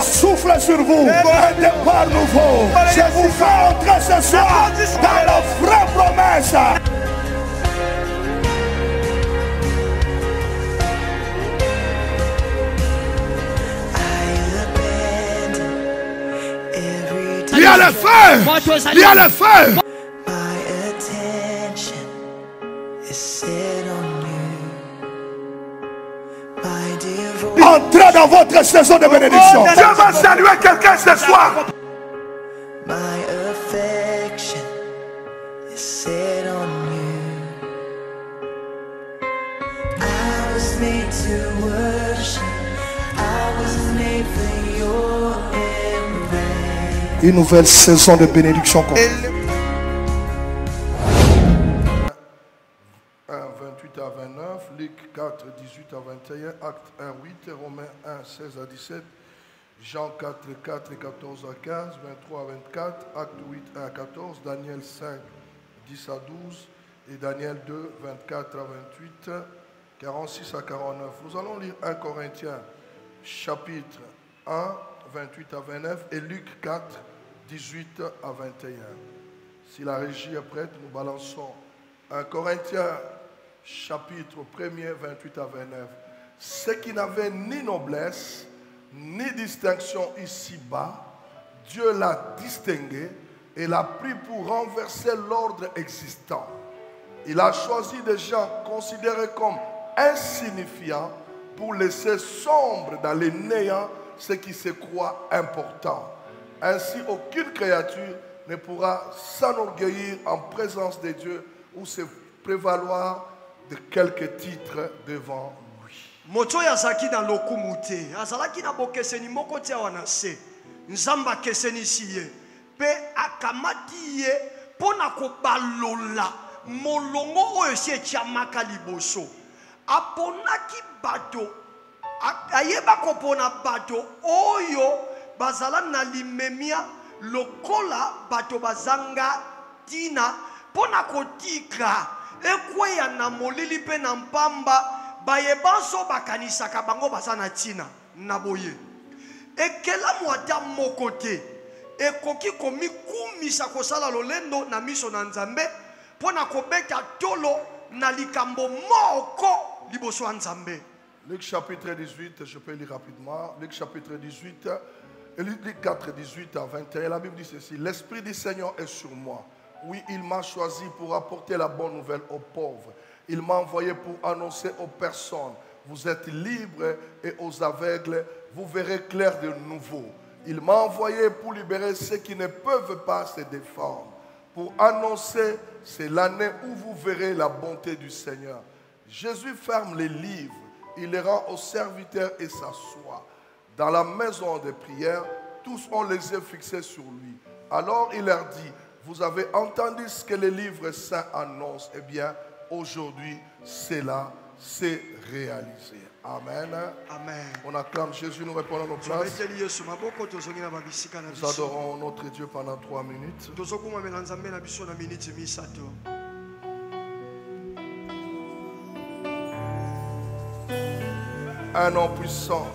souffle sur vous. Un départ nouveau. Je vous fais entrer ce soir dans la vraie promesse. Il y a le feu! Il y a le feu! Entrez dans votre saison de bénédiction. Dieu va saluer quelqu'un ce soir. Une nouvelle saison de bénédiction. 1, 28 à 29, Luc 4, 18 à 21, Acte 1, 8, Romains 1, 16 à 17, Jean 4, 4 et 14 à 15, 23 à 24, Acte 8, 1 à 14, Daniel 5, 10 à 12 et Daniel 2, 24 à 28, 46 à 49. Nous allons lire 1 Corinthiens chapitre 1, 28 à 29 et Luc 4, 18 à 21. Si la régie est prête, nous balançons 1 Corinthiens chapitre 1er, 28 à 29. Ce qui n'avait ni noblesse, ni distinction ici-bas, Dieu l'a distingué et l'a pris pour renverser l'ordre existant. Il a choisi des gens considérés comme insignifiants pour laisser sombre dans les néants ce qui se croit important. Ainsi, aucune créature ne pourra s'enorgueillir en présence de Dieu ou se prévaloir de quelques titres devant lui. Moto yazaki na lokumute, azalaki na bokeseni moko tia wanase. Nzamba keseni siye, pe akamati ye pona kobalola molongo oyo si etiamaka liboso. Aponaki bato, ayeba kopona bato oyo bazala na limemia lokola bato bazanga tina pona kotika. Ekweya na molili pe na mpamba bayebanso bakanisaka bango basana tina na boye. Ekelamu ata moko te ekoki komikumisa kosala lolendo na miso na Nzambe pona kobeta tolo na likambo moko liboso ya Nzambe. Luc chapitre 18, je peux lire rapidement. Luc chapitre 18, Luc 4, 18 à 21, la Bible dit ceci: l'Esprit du Seigneur est sur moi. Oui, il m'a choisi pour apporter la bonne nouvelle aux pauvres. Il m'a envoyé pour annoncer aux personnes: vous êtes libres, et aux aveugles, vous verrez clair de nouveau. Il m'a envoyé pour libérer ceux qui ne peuvent pas se défendre. Pour annoncer, c'est l'année où vous verrez la bonté du Seigneur. Jésus ferme les livres, il les rend aux serviteurs et s'assoit. Dans la maison de prière, tous ont les yeux fixés sur lui. Alors il leur dit: vous avez entendu ce que les livres saints annoncent. Eh bien, aujourd'hui, cela s'est réalisé. Amen. Amen. On acclame Jésus, nous répondons à nos places. Nous adorons notre Dieu pendant 3 minutes. Un nom puissant.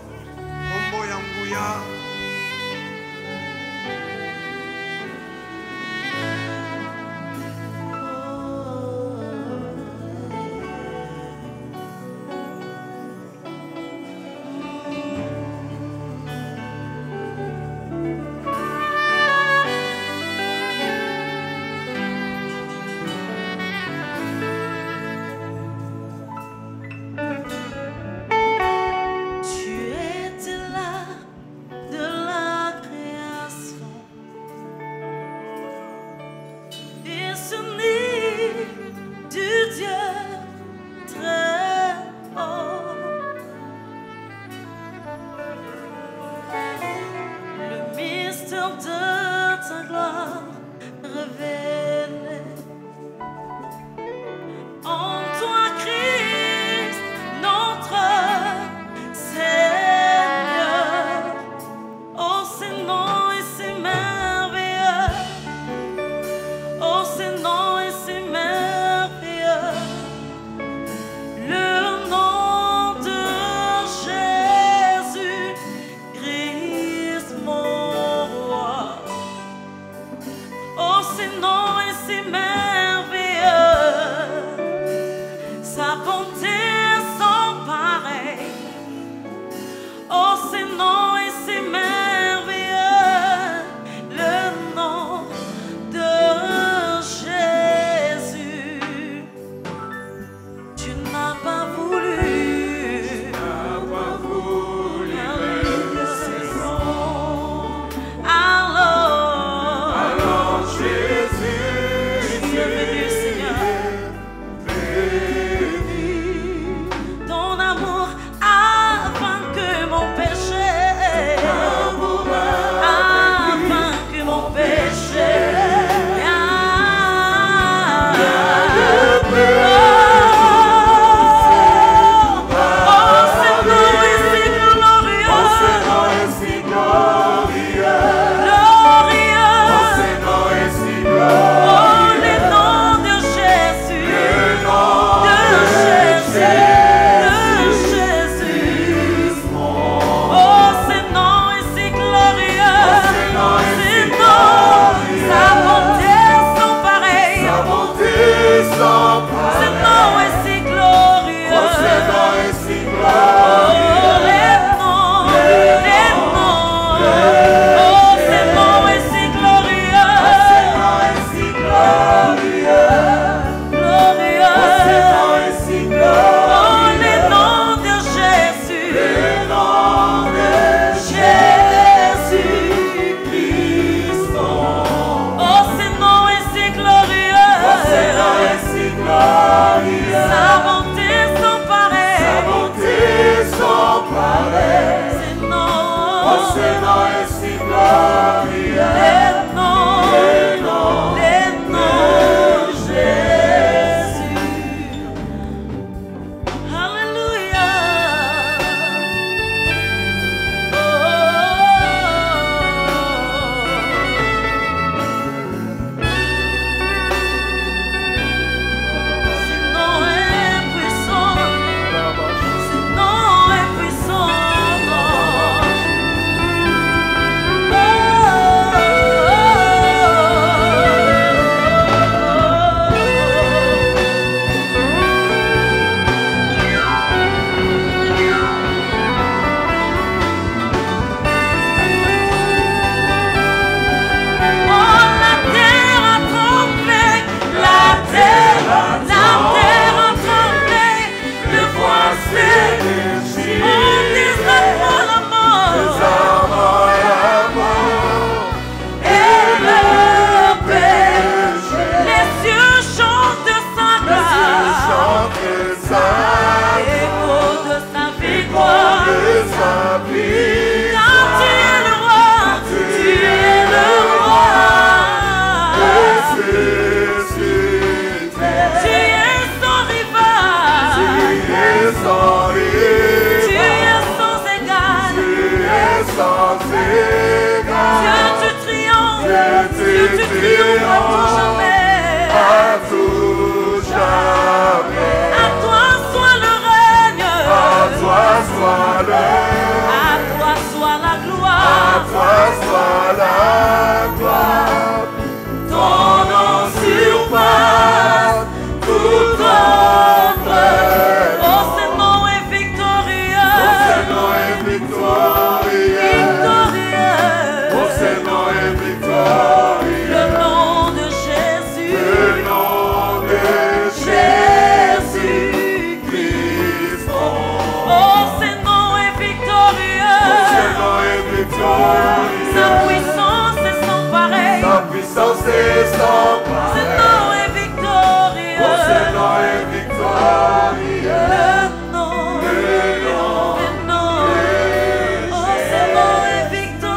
si merveilleux, sa bonté sans pareil. Oh, ce nom est si merveilleux, le nom de Jésus. Tu n'as pas voulu.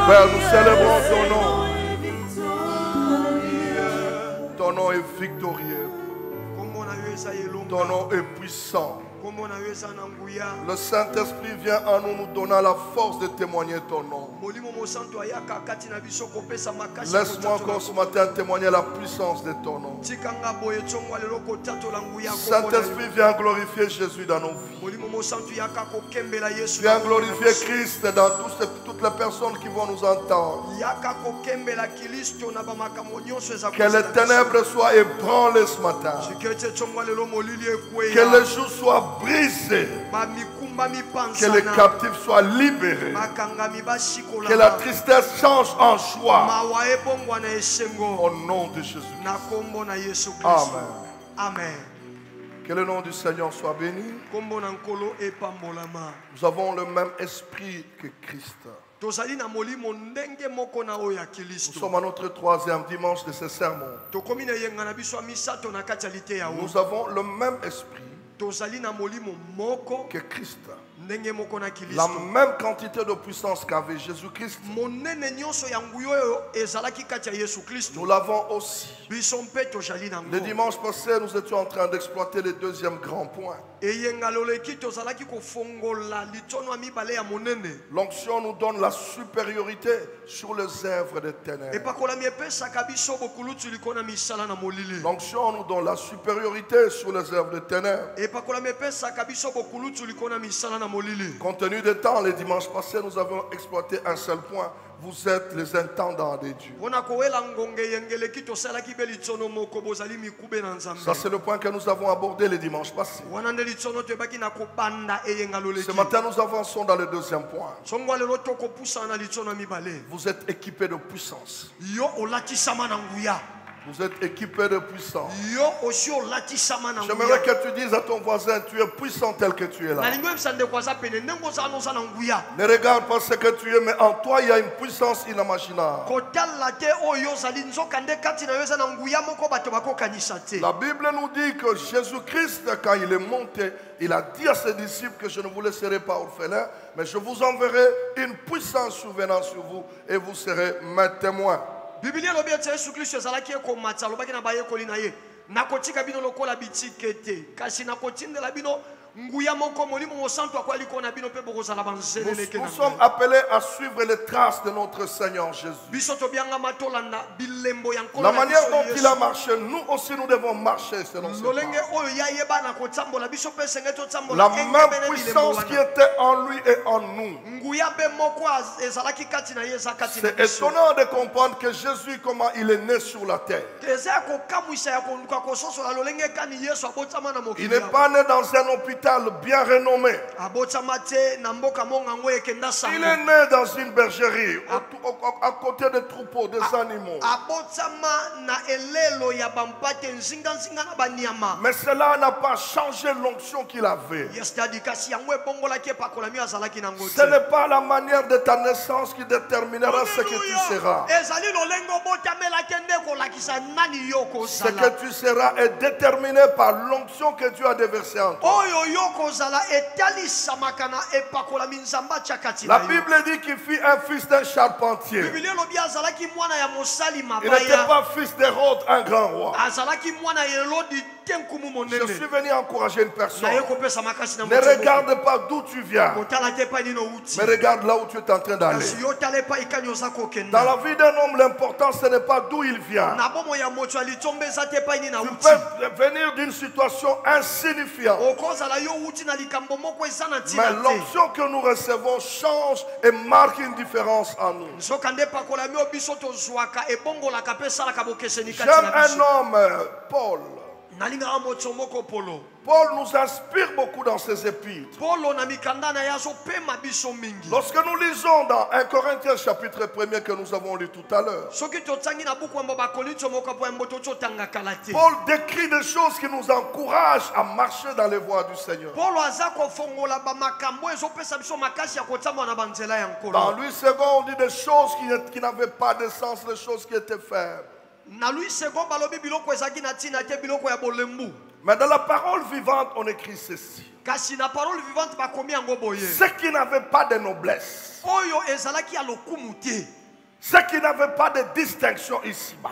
Père, nous célébrons ton nom. Ton nom est victorieux. Ton nom est puissant. Le Saint-Esprit vient en nous, nous donnant la force de témoigner ton nom. Laisse-moi encore ce matin témoigner la puissance de ton nom. Saint-Esprit, viens glorifier Jésus dans nos vies. Viens glorifier Christ dans toute les personnes qui vont nous entendre. yaka kokembela Kristo na bamakambo nyonso eza Que les ténèbres soient ébranlées ce matin. Que les joues soient brisées. Que les captifs soient libérés. Que la tristesse change en joie. Au nom de Jésus. Amen. Amen. Que le nom du Seigneur soit béni. Nous avons le même esprit que Christ. Nous sommes à notre 3e dimanche de ce sermon. Nous avons le même esprit que Christ. La même quantité de puissance qu'avait Jésus-Christ. Nous l'avons aussi. Le dimanche passé, nous étions en train d'exploiter le deuxième grand point. L'onction nous donne la supériorité sur les œuvres des ténèbres. L'onction nous donne la supériorité sur les œuvres des ténèbres. Compte tenu du temps, le dimanche passé, nous avons exploité un seul point. Vous êtes les intendants de Dieu. Ça, c'est le point que nous avons abordé le dimanche passé. Ce matin, nous avançons dans le deuxième point. Vous êtes équipés de puissance. Vous êtes équipé de puissance. J'aimerais que tu dises à ton voisin, tu es puissant tel que tu es là. Ne regarde pas ce que tu es, mais en toi il y a une puissance inimaginable. La Bible nous dit que Jésus-Christ, quand il est monté, il a dit à ses disciples que je ne vous laisserai pas orphelins, mais je vous enverrai une puissance survenant sur vous et vous serez mes témoins. Biblia lobi ete Yesu Kristo ezalaki ekomata lobaki na bayekoli na ye nakotika bino lokola bitikete kasi nakotindela bino nguya moko molimo mosantu akwali kona bino pe bokozala banzeleleke na. Nous sommes appelés à suivre les traces de notre Seigneur Jésus. Biso tobianga matolanda bilembo yankolo. La manière dont il a marché, nous aussi nous devons marcher selon ce lolenge oyo yayeba na kotambola biso pe senge totambola. La même puissance qui était en lui et en nous. Nguya be moko ezalaki kati na ye zakati na. C'est étonnant de comprendre que Jésus, comment il est né sur la terre. Il n'est pas né dans un hôpital bien renommé. Il est né dans une bergerie à côté des troupeaux, des animaux. Mais cela n'a pas changé l'onction qu'il avait. Ce n'est pas la manière de ta naissance qui déterminera ce que tu seras. Ce que tu seras est déterminé par l'onction que Dieu a déversée en toi. La Bible dit qu'il fut un fils d'un charpentier. Il n'était pas fils d'Hérode, un grand roi. Je suis venu encourager une personne. Ne regarde pas d'où tu viens, mais regarde là où tu es en train d'aller. Dans la vie d'un homme, l'important ce n'est pas d'où il vient. Tu peux venir d'une situation insignifiante, mais l'onction que nous recevons change et marque une différence en nous. J'aime un homme, Paul. Paul nous inspire beaucoup dans ses épîtres. Lorsque nous lisons dans 1 Corinthiens chapitre 1 que nous avons lu tout à l'heure, Paul décrit des choses qui nous encouragent à marcher dans les voies du Seigneur. Dans lui second, on dit des choses qui n'avaient pas de sens, des choses qui étaient faibles. Mais dans la parole vivante, on écrit ceci. Ce qui n'avait pas de noblesse, Ceux qui n'avaient pas de distinction ici-bas.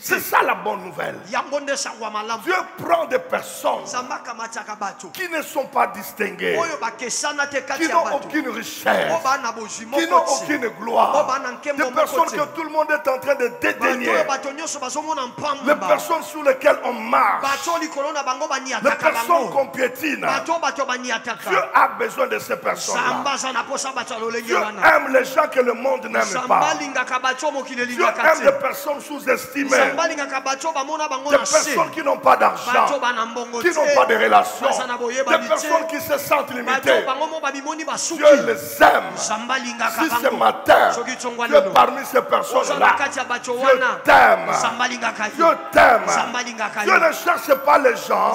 C'est ça la bonne nouvelle. Dieu prend des personnes qui ne sont pas distinguées, qui n'ont aucune richesse, qui n'ont aucune gloire, des personnes que tout le monde est en train de dédaigner, les personnes sur lesquelles on marche, les personnes qu'on piétine. Dieu a besoin de ces personnes-là. Dieu aime les gens que le monde n'aime pas. Dieu aime les personnes sous-estimées, des personnes qui n'ont pas d'argent, qui n'ont pas de relations, des personnes qui se sentent limitées. Dieu les aime. Si ce matin, tu es parmi ces personnes-là, Dieu t'aime. Dieu t'aime. Dieu ne cherche pas les gens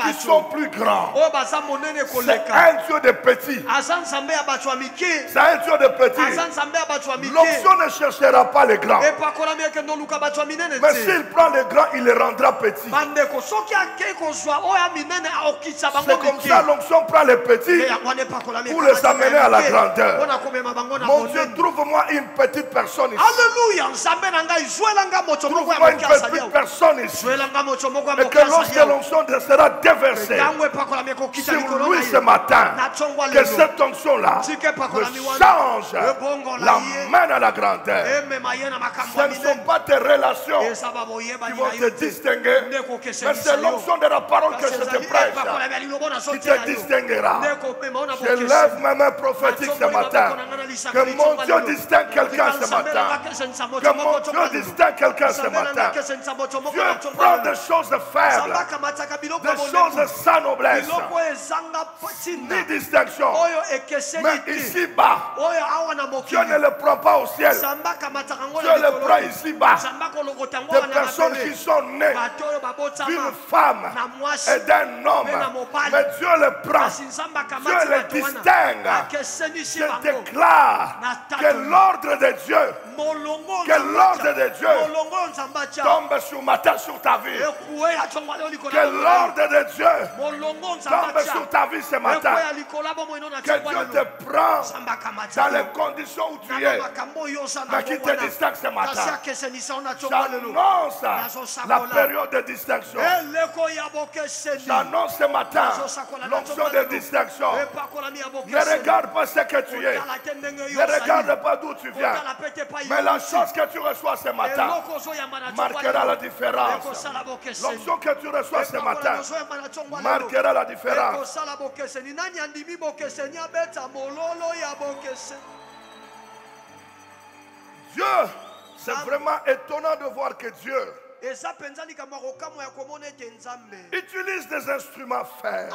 qui sont plus grands. C'est un Dieu de petits. C'est un Dieu de petits. L'onction ne cherchera pas les grands. Mais s'il prend les grands, il les rendra petits. C'est comme ça l'onction prend les petits pour les amener à la grandeur. Mon Dieu, trouve-moi une petite personne ici. Trouve-moi une petite personne ici. Et que lorsque l'onction sera déversée sur lui ce matin, que cette onction-là le change, l'amène à la grandeur. Ce ne sont pas tes relations qui vont te distinguer, mais c'est l'onction de la parole que je te prêche qui te distinguera. Je lève ma main prophétique ce matin. Que mon Dieu distingue quelqu'un ce matin. Que mon Dieu distingue quelqu'un ce matin. Dieu prend des choses faibles, des choses sans noblesse, ni distinction. Mais ici-bas, Dieu ne le prend pas au ciel. Dieu le prend ici-bas. Des personnes qui sont nées d'une femme et d'un homme. Mais Dieu le prend. Dieu le distingue. Je déclare que l'ordre de Dieu, tombe sur ma tête, sur ta vie. Que l'ordre de Dieu tombe sur ta vie ce matin. Que Dieu te prend dans les conditions où tu es, mais qui te distingue ce matin. J'annonce la période de distinction. J'annonce ce matin l'onction de distinction. Ne regarde pas ce que tu es. Ne regarde pas d'où tu viens. Mais la chose que tu reçois ce matin marquera la différence. L'onction que tu reçois ce matin marquera la différence. Dieu, c'est vraiment étonnant de voir que Dieu utilise des instruments faibles.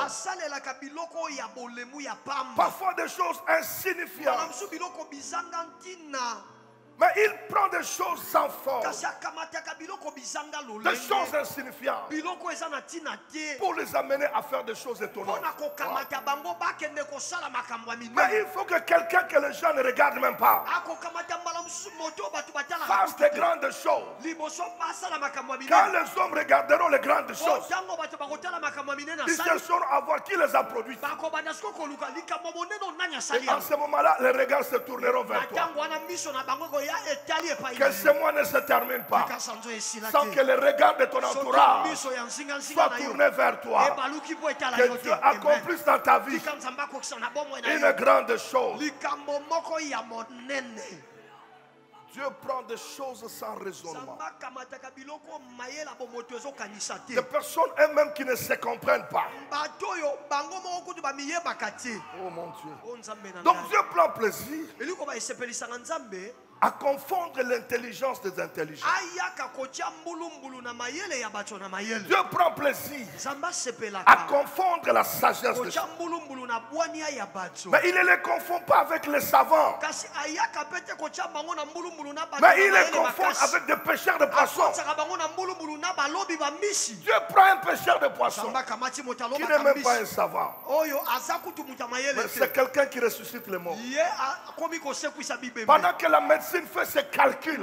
Parfois des choses insignifiantes. Mais il prend des choses sans force, des choses insignifiantes, pour les amener à faire des choses étonnantes. Mais il faut que quelqu'un que les gens ne regardent même pas fasse des grandes choses. Quand les hommes regarderont les grandes choses, ils chercheront à voir qui les a produites. Et en ce moment-là, les regards se tourneront vers toi. Que ce mois ne se termine pas sans que les regards de ton entourage soient tournés vers toi. Que Dieu accomplisse dans ta vie une grande chose. Dieu prend des choses sans raisonnement. Des personnes elles-mêmes qui ne se comprennent pas. Oh mon Dieu. Donc Dieu prend plaisir à confondre l'intelligence des intelligents. Dieu prend plaisir à confondre la sagesse des gens. Mais il ne les confond pas avec les savants. Mais il les confond avec des pêcheurs de poissons. Dieu prend un pêcheur de poissons qui n'est même pas un savant. Mais c'est quelqu'un qui ressuscite les morts. Pendant que la médecine médecine fait ses calculs,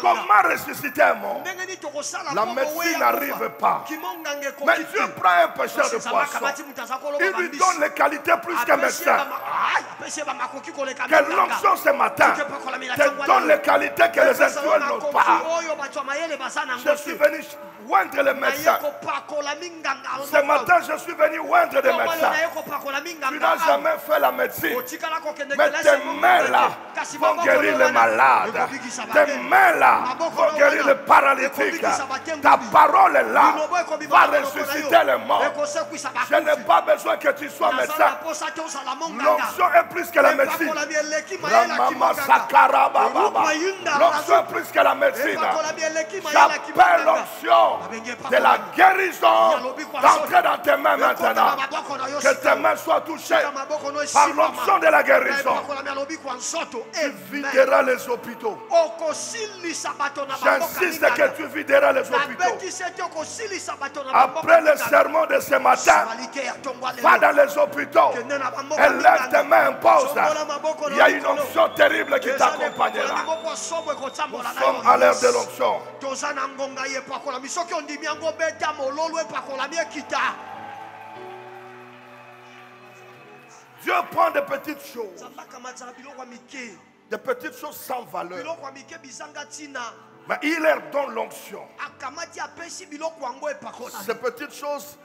comment ressusciter un mort? La médecine n'arrive pas. Mais Dieu prend un pêcheur de poissons. Il lui donne les qualités plus qu'un médecin. Que l'onction ce matin te donne les qualités que les intellectuels n'ont pas. Je suis venu oindre les médecins. Ce matin, je suis venu oindre des médecins. Tu n'as jamais fait la médecine. Mais tes mains-là vont guérir les malades. Tes mains-là vont guérir les paralytiques. Ta parole est là. Va ressusciter les morts. Je n'ai pas besoin que tu sois médecin. L'onction est plus que la médecine. L'onction est plus que la médecine. J'appelle l'onction de la guérison d'entrer dans tes mains maintenant. Que tes mains soient touchées par l'onction de la guérison. Tu videras les hôpitaux. J'insiste que tu videras les hôpitaux. Après le sermon de ce matin, va dans les hôpitaux et lève tes mains, impose. Il y a une onction terrible qui t'accompagnera. Nous sommes à l'heure de l'onction. Dieu prend des petites choses, des petites choses sans valeur, mais il leur donne l'onction. Ces petites choses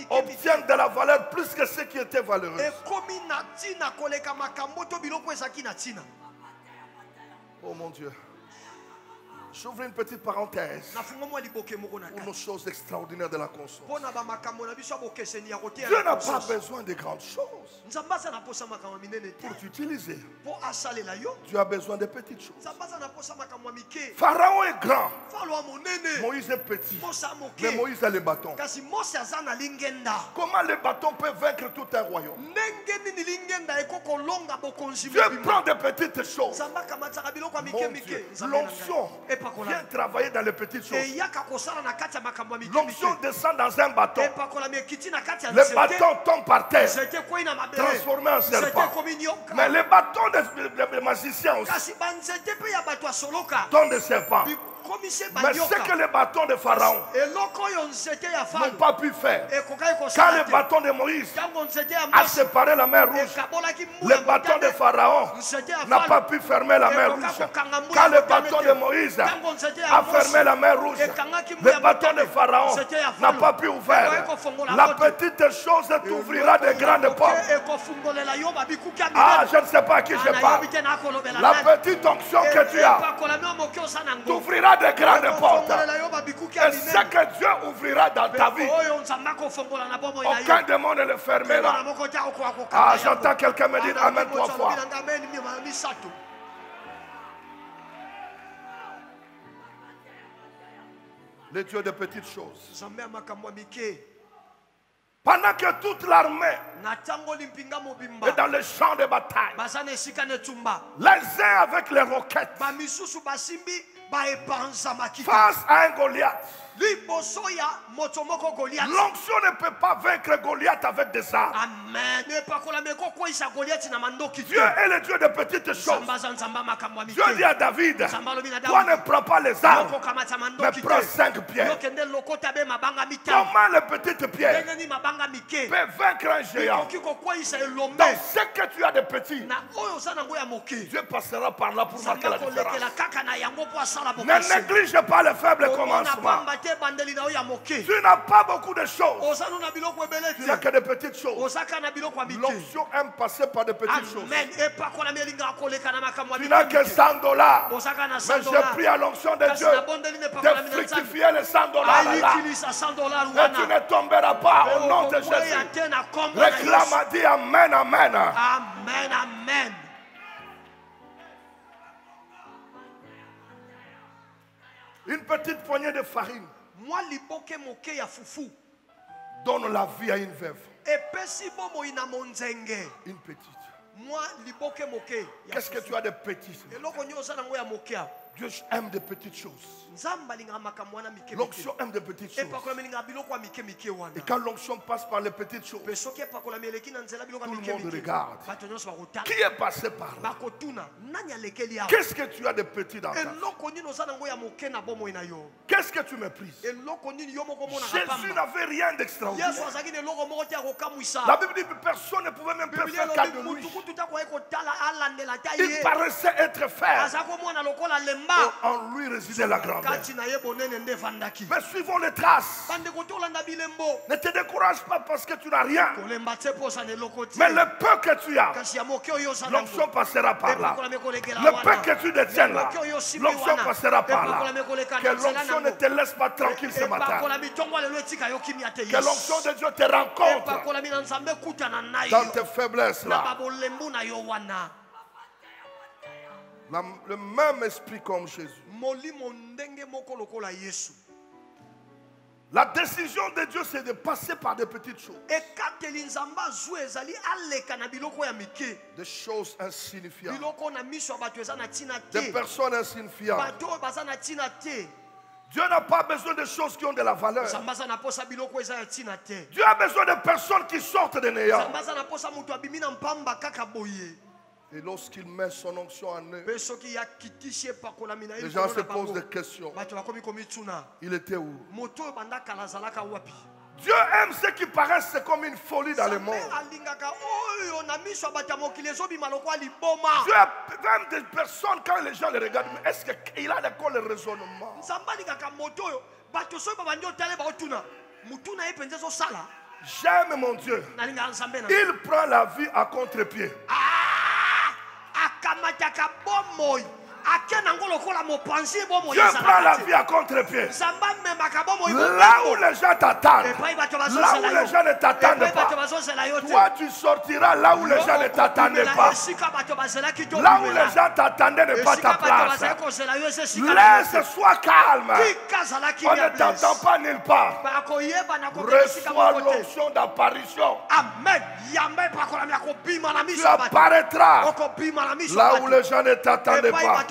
obtiennent de la valeur plus que ce qui était valeureux. Oh mon Dieu. J'ouvre une petite parenthèse pour nos choses extraordinaires de la conscience. Dieu n'a pas besoin de grandes choses pour t'utiliser. Dieu a besoin de petites choses. Pharaon est grand, Moïse est petit, mais Moïse a les bâtons. Comment les bâtons peuvent vaincre tout un royaume? Dieu prend des petites choses. Mon Dieu, l'onction vient travailler dans les petites choses. L'onction descend dans un bâton. Le bâton tombe par terre, transformé en serpent. Mais les bâtons des magiciens aussi tombent des serpents. Mais ce que les bâtons de Pharaon n'ont pas pu faire, quand le bâton de Moïse a séparé la mer Rouge, le bâton de Pharaon n'a pas pu fermer la mer Rouge. Quand le bâton de Moïse a fermé la mer Rouge, le bâton de Pharaon n'a pas pu ouvrir. La petite chose t'ouvrira de grandes portes. Ah, je ne sais pas à qui je parle. La petite onction que tu as t'ouvrira de grandes portes. Et ce que Dieu ouvrira dans ta vie, aucun démon ne le fermera. Ah, j'entends quelqu'un me dire Amen 3 fois. Le Dieu de petites choses. Pendant que toute l'armée est dans le champ de bataille, les uns avec les roquettes, face à un Goliath. L'onction ne peut pas vaincre Goliath avec des armes. Dieu est le Dieu de petites choses. Dieu dit à David, toi ne prends pas les armes, mais prends 5 pierres. Comment les petites pierres peuvent vaincre un géant? Dans ce que tu as de petit, Dieu passera par là pour marquer la différence. Ne néglige pas le faible commencement. Tu n'as pas beaucoup de choses. Tu n'as que de petites choses. L'onction aime passer par de petites choses. Tu n'as que $100. Mais j'ai pris à l'onction de Dieu de fructifier les $100 là. Et tu ne tomberas pas au nom de Jésus. Réclame à dire Amen, Amen. Amen, Amen. Une petite poignée de farine donne la vie à une veuve. Une petite. Qu'est-ce que tu as de petit? Dieu aime des petites choses. L'onction aime des petites choses. Et quand l'onction passe par les petites choses, tout le monde regarde. Qui est passé par là? Qu'est-ce que tu as de petit dans ta vie? Qu'est-ce que tu méprises? Jésus n'avait rien d'extraordinaire. La Bible dit que personne ne pouvait même faire cas de lui. Il paraissait être faible. En lui résidait la grandeur. Mais suivons les traces. Ne te décourage pas parce que tu n'as rien. Mais le peu que tu as, l'onction passera par là. Le peu que tu détiens là, l'onction passera par là. Que l'onction ne te laisse pas tranquille ce matin. Que l'onction de Dieu te rencontre dans tes faiblesses là. Le même esprit comme Jésus. La décision de Dieu, c'est de passer par des petites choses. Des choses insignifiantes. Des personnes insignifiantes. Dieu n'a pas besoin de choses qui ont de la valeur. Dieu a besoin de personnes qui sortent de néant. Et lorsqu'il met son onction en eux, les gens se posent des questions. Il était où? Dieu aime ceux qui paraissent comme une folie dans le monde. Dieu aime des personnes quand les gens les regardent. Mais est-ce qu'il a encore le raisonnement? J'aime mon Dieu. Il prend la vie à contre-pied. Dieu prend la vie à contre-pied. Là où les gens t'attendent, là où les gens ne t'attendent pas, toi tu sortiras là où les gens ne t'attendaient pas. Là où les gens t'attendaient n'est pas ta place. Laisse, sois calme. On ne t'entend pas nulle part. Reçois l'onction d'apparition. Amen. Tu apparaîtras là où les gens ne t'attendaient pas.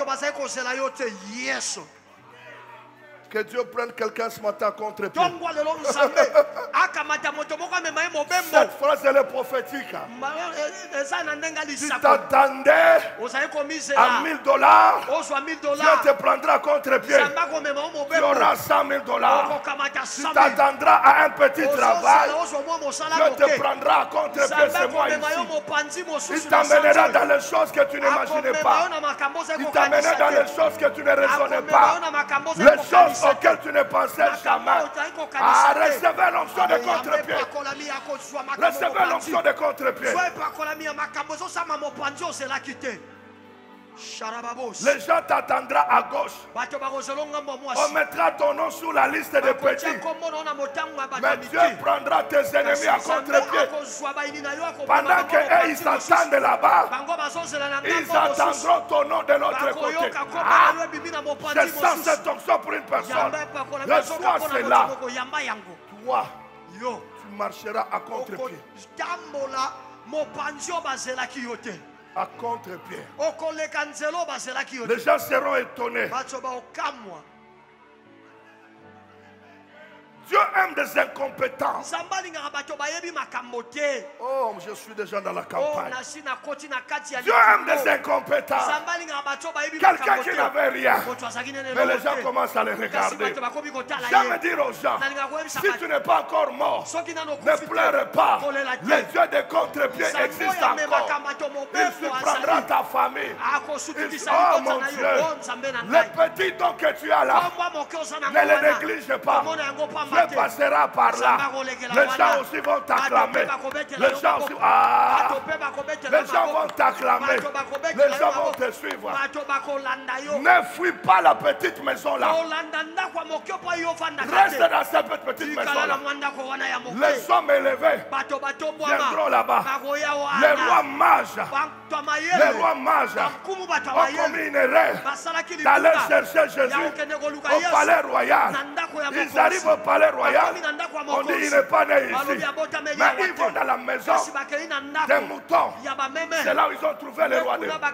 Que Dieu prenne quelqu'un ce matin contre pied. Cette phrase elle est prophétique. Si tu t'attendais à $1000, Dieu te prendra contre pied. Tu auras $100,000. Si tu t'attendras à un petit travail, Dieu te prendra contre pied ce mois ici. Il t'amènera dans les choses que tu n'imaginais pas. Il t'amènera dans les choses que tu ne raisonnais pas. Les choses auxquelles tu ne pensais jamais. Ah, recevez l'onction de contre-pied. Recevez l'onction de contre-pied. Les gens t'attendront à gauche. On mettra ton nom sur la liste des petits. Mais Dieu prendra tes ennemis à contre-pied. Pendant qu'eux ils s'attendent là-bas, ils attendront ton nom de l'autre côté. Ah, je sens cette onction pour une personne. Reçois cela. Toi, tu marcheras à contre-pied. À contre-pied. Les gens seront étonnés. Dieu aime des incompétents. Oh, je suis déjà dans la campagne. Dieu aime des incompétents. Quelqu'un qui n'avait rien. Mais les gens commencent à les regarder. Jamais dire aux gens, si tu n'es pas encore mort, ne pleure pas. Le Dieu de contre-pied existe encore. Il surprendra ta famille. Oh mon Dieu, les petits dons que tu as là, ne les néglige pas. Dieu passera par là. Les gens aussi vont t'acclamer. Les gens aussi, les gens vont t'acclamer. Les gens vont te suivre. Ne fuis pas la petite maison là. Reste dans cette petite maison là. Les hommes élevés viendront là-bas. Les rois mages Les rois mages ont commis une erreur d'aller chercher Jésus au palais royal. Ils arrivent au palais royal, on dit il n'est pas né ici. Mais ils vont dans la maison des moutons. C'est là où ils ont trouvé le roi des moutons.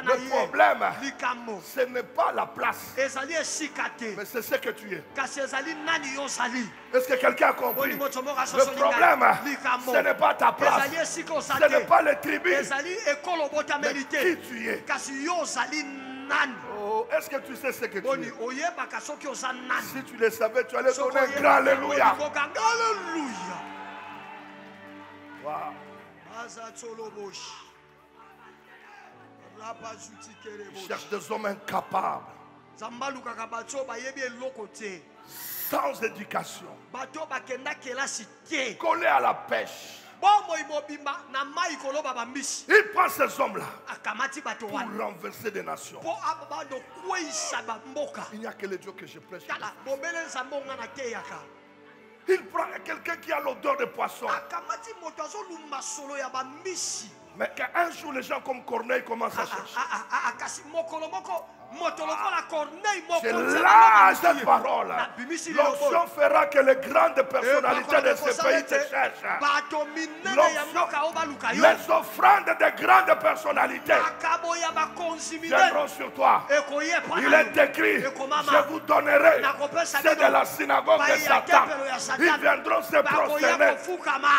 Le problème, ce n'est pas la place, mais c'est ce que tu es. Est-ce que quelqu'un a compris? Le problème, ce n'est pas ta place, ce n'est pas les tribus, mais qui tu es. Oh, est-ce que tu sais ce que tu es? Si tu le savais, tu allais donner un grand alléluia. Wow. Il cherche des hommes incapables, sans éducation, collés à la pêche. Il prend ces hommes-là pour renverser des nations. Il n'y a que le Dieu que je prêche. Il prend quelqu'un qui a l'odeur de poisson. Mais qu'un jour les gens comme Corneille commencent à chercher. C'est là cette parole. L'onction fera que les grandes personnalités de ce pays te cherchent. Les offrandes des grandes personnalités viendront sur toi. Il est écrit, je vous donnerai, c'est de la synagogue de Satan. Ils viendront se prosterner.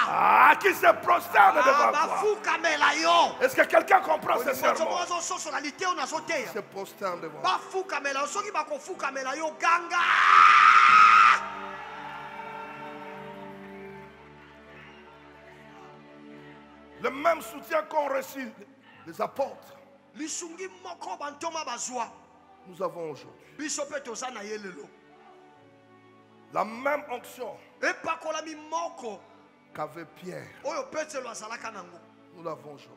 Ah, qui se prosterne devant toi? Est-ce que quelqu'un comprend ce sermon? Se prosterne devant toi. Le même soutien qu'ont reçu les apôtres, nous avons aujourd'hui. La même onction qu'avait Pierre, nous l'avons aujourd'hui.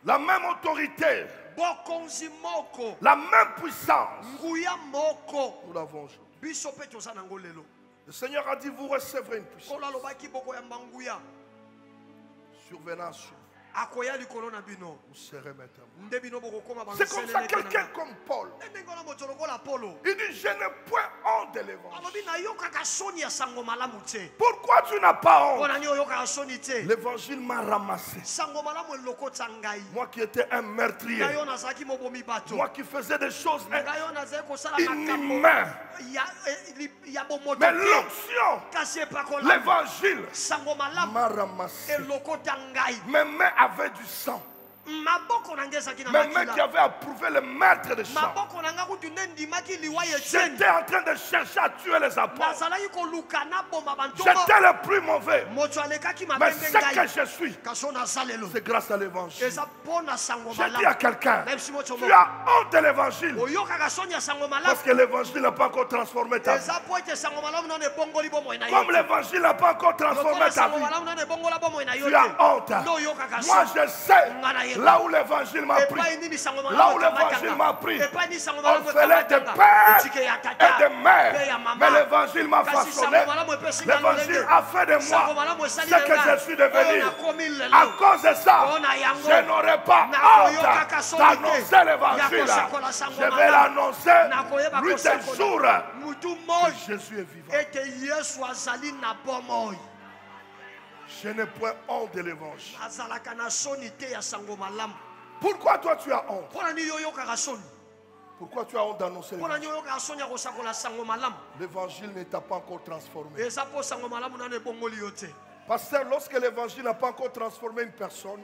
La même autorité, la même puissance, nous l'avons aujourd'hui. Le Seigneur a dit, vous recevrez une puissance survenant sur vous. Vous serez maintenant. C'est comme ça, quelqu'un comme Paul, il dit, je n'ai point honte de l'évangile. Pourquoi tu n'as pas honte? L'évangile m'a ramassé. Moi qui étais un meurtrier, moi qui faisais des choses inhumaines. Mais l'onction, l'évangile m'a ramassé. Mes mains avaient du sang. Mes mains qui avaient approuvé le maître de chant. J'étais en train de chercher à tuer les apôtres. J'étais le plus mauvais. Mais ce que je suis, c'est grâce à l'évangile. J'ai dit à quelqu'un, tu as honte de l'évangile, parce que l'évangile n'a pas encore transformé ta vie. Comme l'évangile n'a pas encore transformé ta vie, tu as honte. Moi je sais là où l'évangile m'a pris. Là où l'évangile m'a pris, on faisait des pères et des mères. Mais l'évangile m'a façonné. L'évangile a fait de moi ce que je suis devenu. À cause de ça, je n'aurai pas honte d'annoncer l'évangile. Je vais l'annoncer nuit et jour. Jésus est vivant. Je n'ai point honte de l'évangile. Pourquoi toi tu as honte? Pourquoi tu as honte d'annoncer l'évangile? L'évangile ne t'a pas encore transformé. Pasteur, lorsque l'évangile n'a pas encore transformé une personne,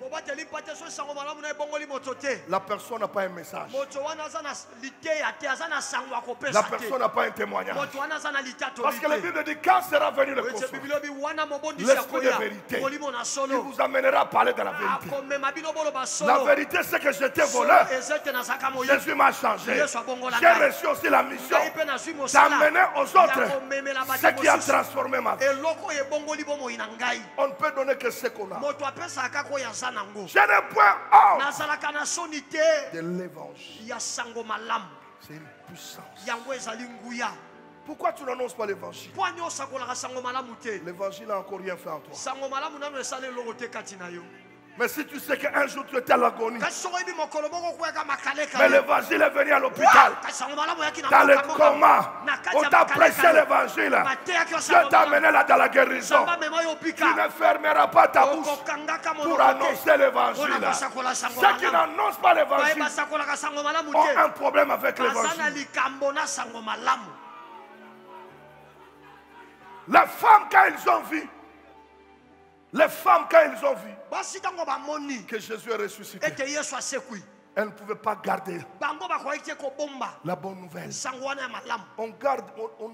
la personne n'a pas un message. La personne n'a pas un témoignage. Parce que la Bible dit, quand sera venu le Confort, l'esprit de vérité, il vous amènera à parler de la vérité. La vérité, c'est que j'étais voleur. Jésus m'a changé. J'ai reçu aussi la mission d'amener aux autres ce qui a transformé ma vie. On ne peut donner que ce qu'on a. Je n'ai point honte de l'évangile. C'est une puissance. Pourquoi tu n'annonces pas l'évangile? L'évangile n'a encore rien fait en toi. Mais si tu sais qu'un jour tu étais à l'agonie, mais l'évangile est venu à l'hôpital, dans le coma, on t'a prêché l'évangile, Dieu t'a amené là dans la guérison, tu ne fermeras pas ta bouche pour annoncer l'évangile. Ceux qui n'annoncent pas l'évangile ont un problème avec l'évangile. Les femmes, quand ils ont vu, que Jésus est ressuscité, elles ne pouvaient pas garder la bonne nouvelle. On ne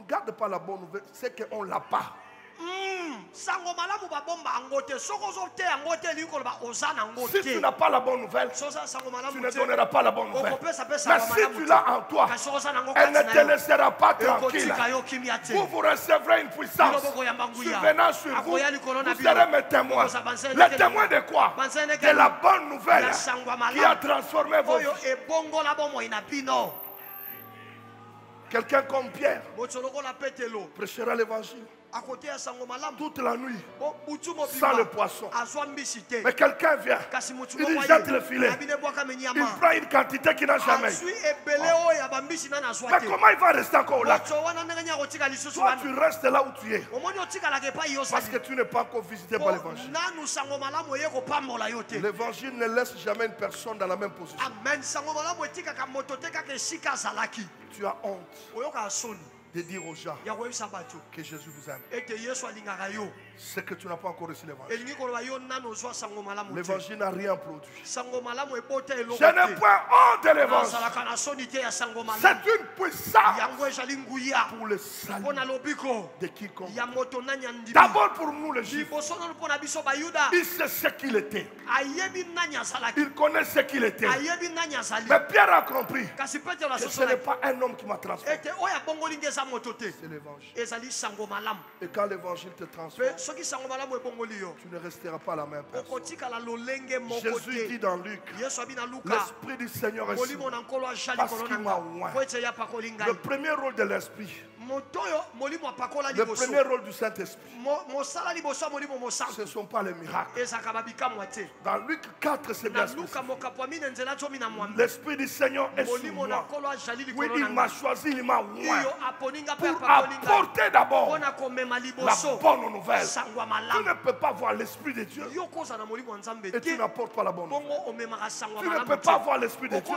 garde pas la bonne nouvelle, c'est qu'on ne l'a pas. Si tu n'as pas la bonne nouvelle, tu ne donneras pas la bonne nouvelle. Mais si tu l'as en toi, elle ne te laissera pas tranquille. Vous recevrez une puissance survenant sur vous. Vous serez mes témoins. Les témoins de quoi? De la bonne nouvelle qui a transformé vos vies. Quelqu'un comme Pierre prêchera l'évangile toute la nuit sans le poisson. Mais quelqu'un vient, il jette le filet, il prend une quantité qu'il n'a jamais. Mais comment il va rester encore là? Toi tu restes là où tu es, parce que tu n'es pas encore visité par l'évangile. L'évangile ne laisse jamais une personne dans la même position. Tu as honte de dire aux gens que Jésus vous aime. C'est que tu n'as pas encore reçu l'évangile. L'évangile n'a rien produit. Je n'ai point honte de l'évangile. C'est une puissance pour le salut de quiconque. D'abord pour nous les Juifs. Il sait ce qu'il était. Il connaît ce qu'il était. Mais Pierre a compris que ce n'est pas un homme qui m'a transformé. C'est l'évangile. Et quand l'évangile te transforme, tu ne resteras pas la même personne. Jésus dit dans Luc, l'Esprit du Seigneur est sur moi parce qu'il m'a oint. Le premier rôle de l'Esprit, le premier rôle du Saint-Esprit, ce ne sont pas les miracles. Dans Luc 4, c'est bien spécifique. L'Esprit du Seigneur est sur moi. Oui, il m'a choisi, il m'a oint pour apporter d'abord la bonne nouvelle. Tu ne peux pas voir l'Esprit de Dieu et tu n'apportes pas la bonne nouvelle. Tu ne peux pas voir l'Esprit de Dieu,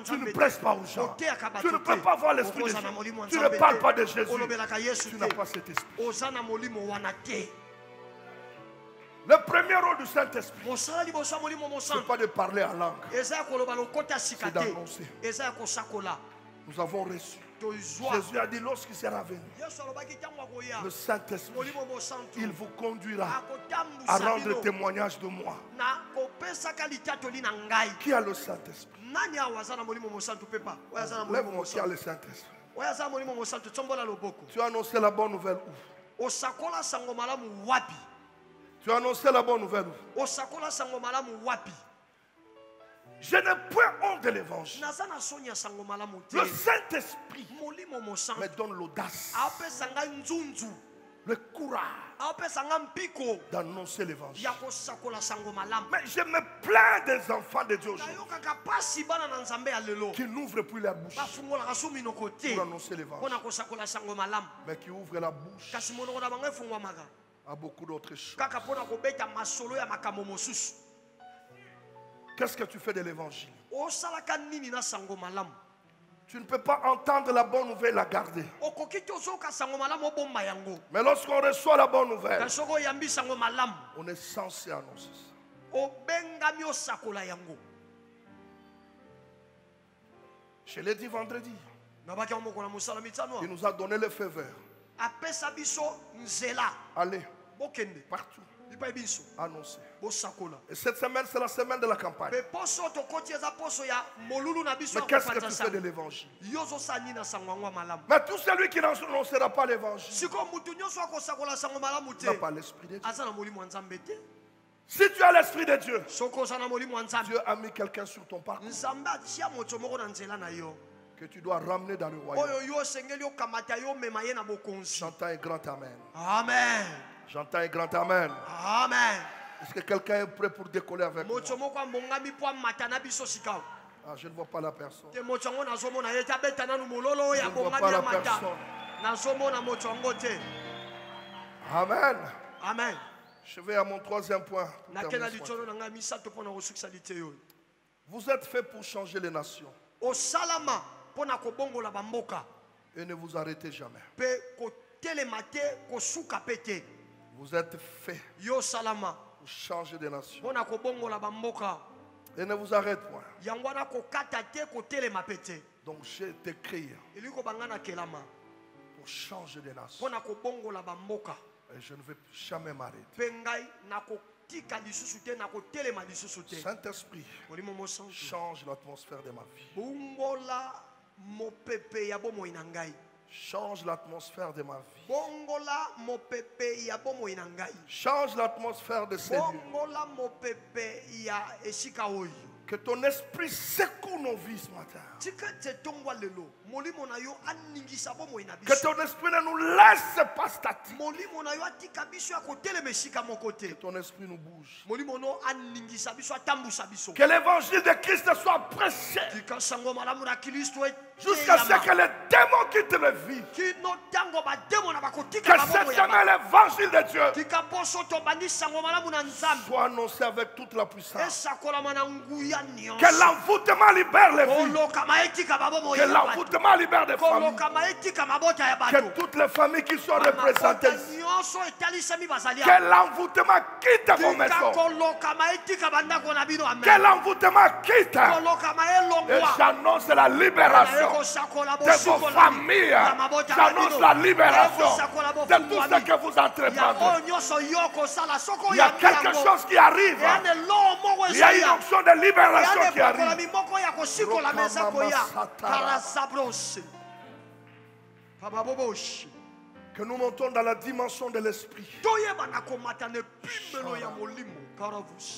tu ne prêches pas aux gens. Tu ne peux pas voir l'Esprit de Dieu, tu ne parles pas de Jésus. Tu n'as pas cet esprit. Le premier rôle du Saint-Esprit, ce n'est pas de parler en langue, c'est d'annoncer. Nous avons reçu. Jésus a dit lorsqu'il sera venu, le Saint-Esprit, il vous conduira à rendre témoignage de moi. Qui a le Saint-Esprit? Lève-moi, qui a le Saint-Esprit? Tu as annoncé la bonne nouvelle où? Tu as annoncé la bonne nouvelle où? Je n'ai point honte de l'évangile. Le Saint-Esprit me donne l'audace, le courage d'annoncer l'évangile. Mais je me plains des enfants de Dieu qui n'ouvrent plus la bouche pour annoncer l'évangile, mais qui ouvrent la bouche à beaucoup d'autres choses. Qu'est-ce que tu fais de l'évangile? Tu ne peux pas entendre la bonne nouvelle et la garder. Mais lorsqu'on reçoit la bonne nouvelle, on est censé annoncer ça. Je l'ai dit vendredi. Il nous a donné le feu vert. Allez, partout. Annoncer. Et cette semaine, c'est la semaine de la campagne. Mais qu'est-ce que tu fais de l'évangile? Mais tout celui qui n'annoncera pas l'évangile n'a pas l'esprit de Dieu. Si tu as l'esprit de Dieu, Dieu a mis quelqu'un sur ton parcours que tu dois ramener dans le royaume. J'entends un grand amen. Amen. J'entends un grand amen. Amen. Est-ce que quelqu'un est prêt pour décoller avec moi? Ah, je ne vois pas la personne. Je ne vois pas la personne. Amen. Amen. Je vais à mon troisième point. Vous êtes fait pour changer les nations. Et ne vous arrêtez jamais. Vous êtes fait pour changer des nations. Et ne vous arrêtez point. Donc j'ai été créé pour changer des nations. Et je ne vais jamais m'arrêter. Saint-Esprit, change l'atmosphère de ma vie. Change l'atmosphère de ma vie. Change l'atmosphère de ces lieux. Que ton esprit secoue nos vies ce matin. Que ton esprit ne nous laisse pas statiques. Que ton esprit nous bouge. Que l'évangile de Christ soit prêché jusqu'à ce que les démons quittent la vie. Que cette semaine l'évangile de Dieu soit annoncé avec toute la puissance. Que l'envoûtement libère les vies. Que l'envoûtement libère des familles. Que toutes les familles qui sont représentées ici. Que l'envoûtement quitte vos maisons. Que l'envoûtement quitte. Et j'annonce la libération de vos familles. J'annonce la libération de tout ce que vous entreprendrez. Il y a quelque chose qui arrive. Il y a une onction de libération qui arrive. Que nous montons dans la dimension de l'esprit.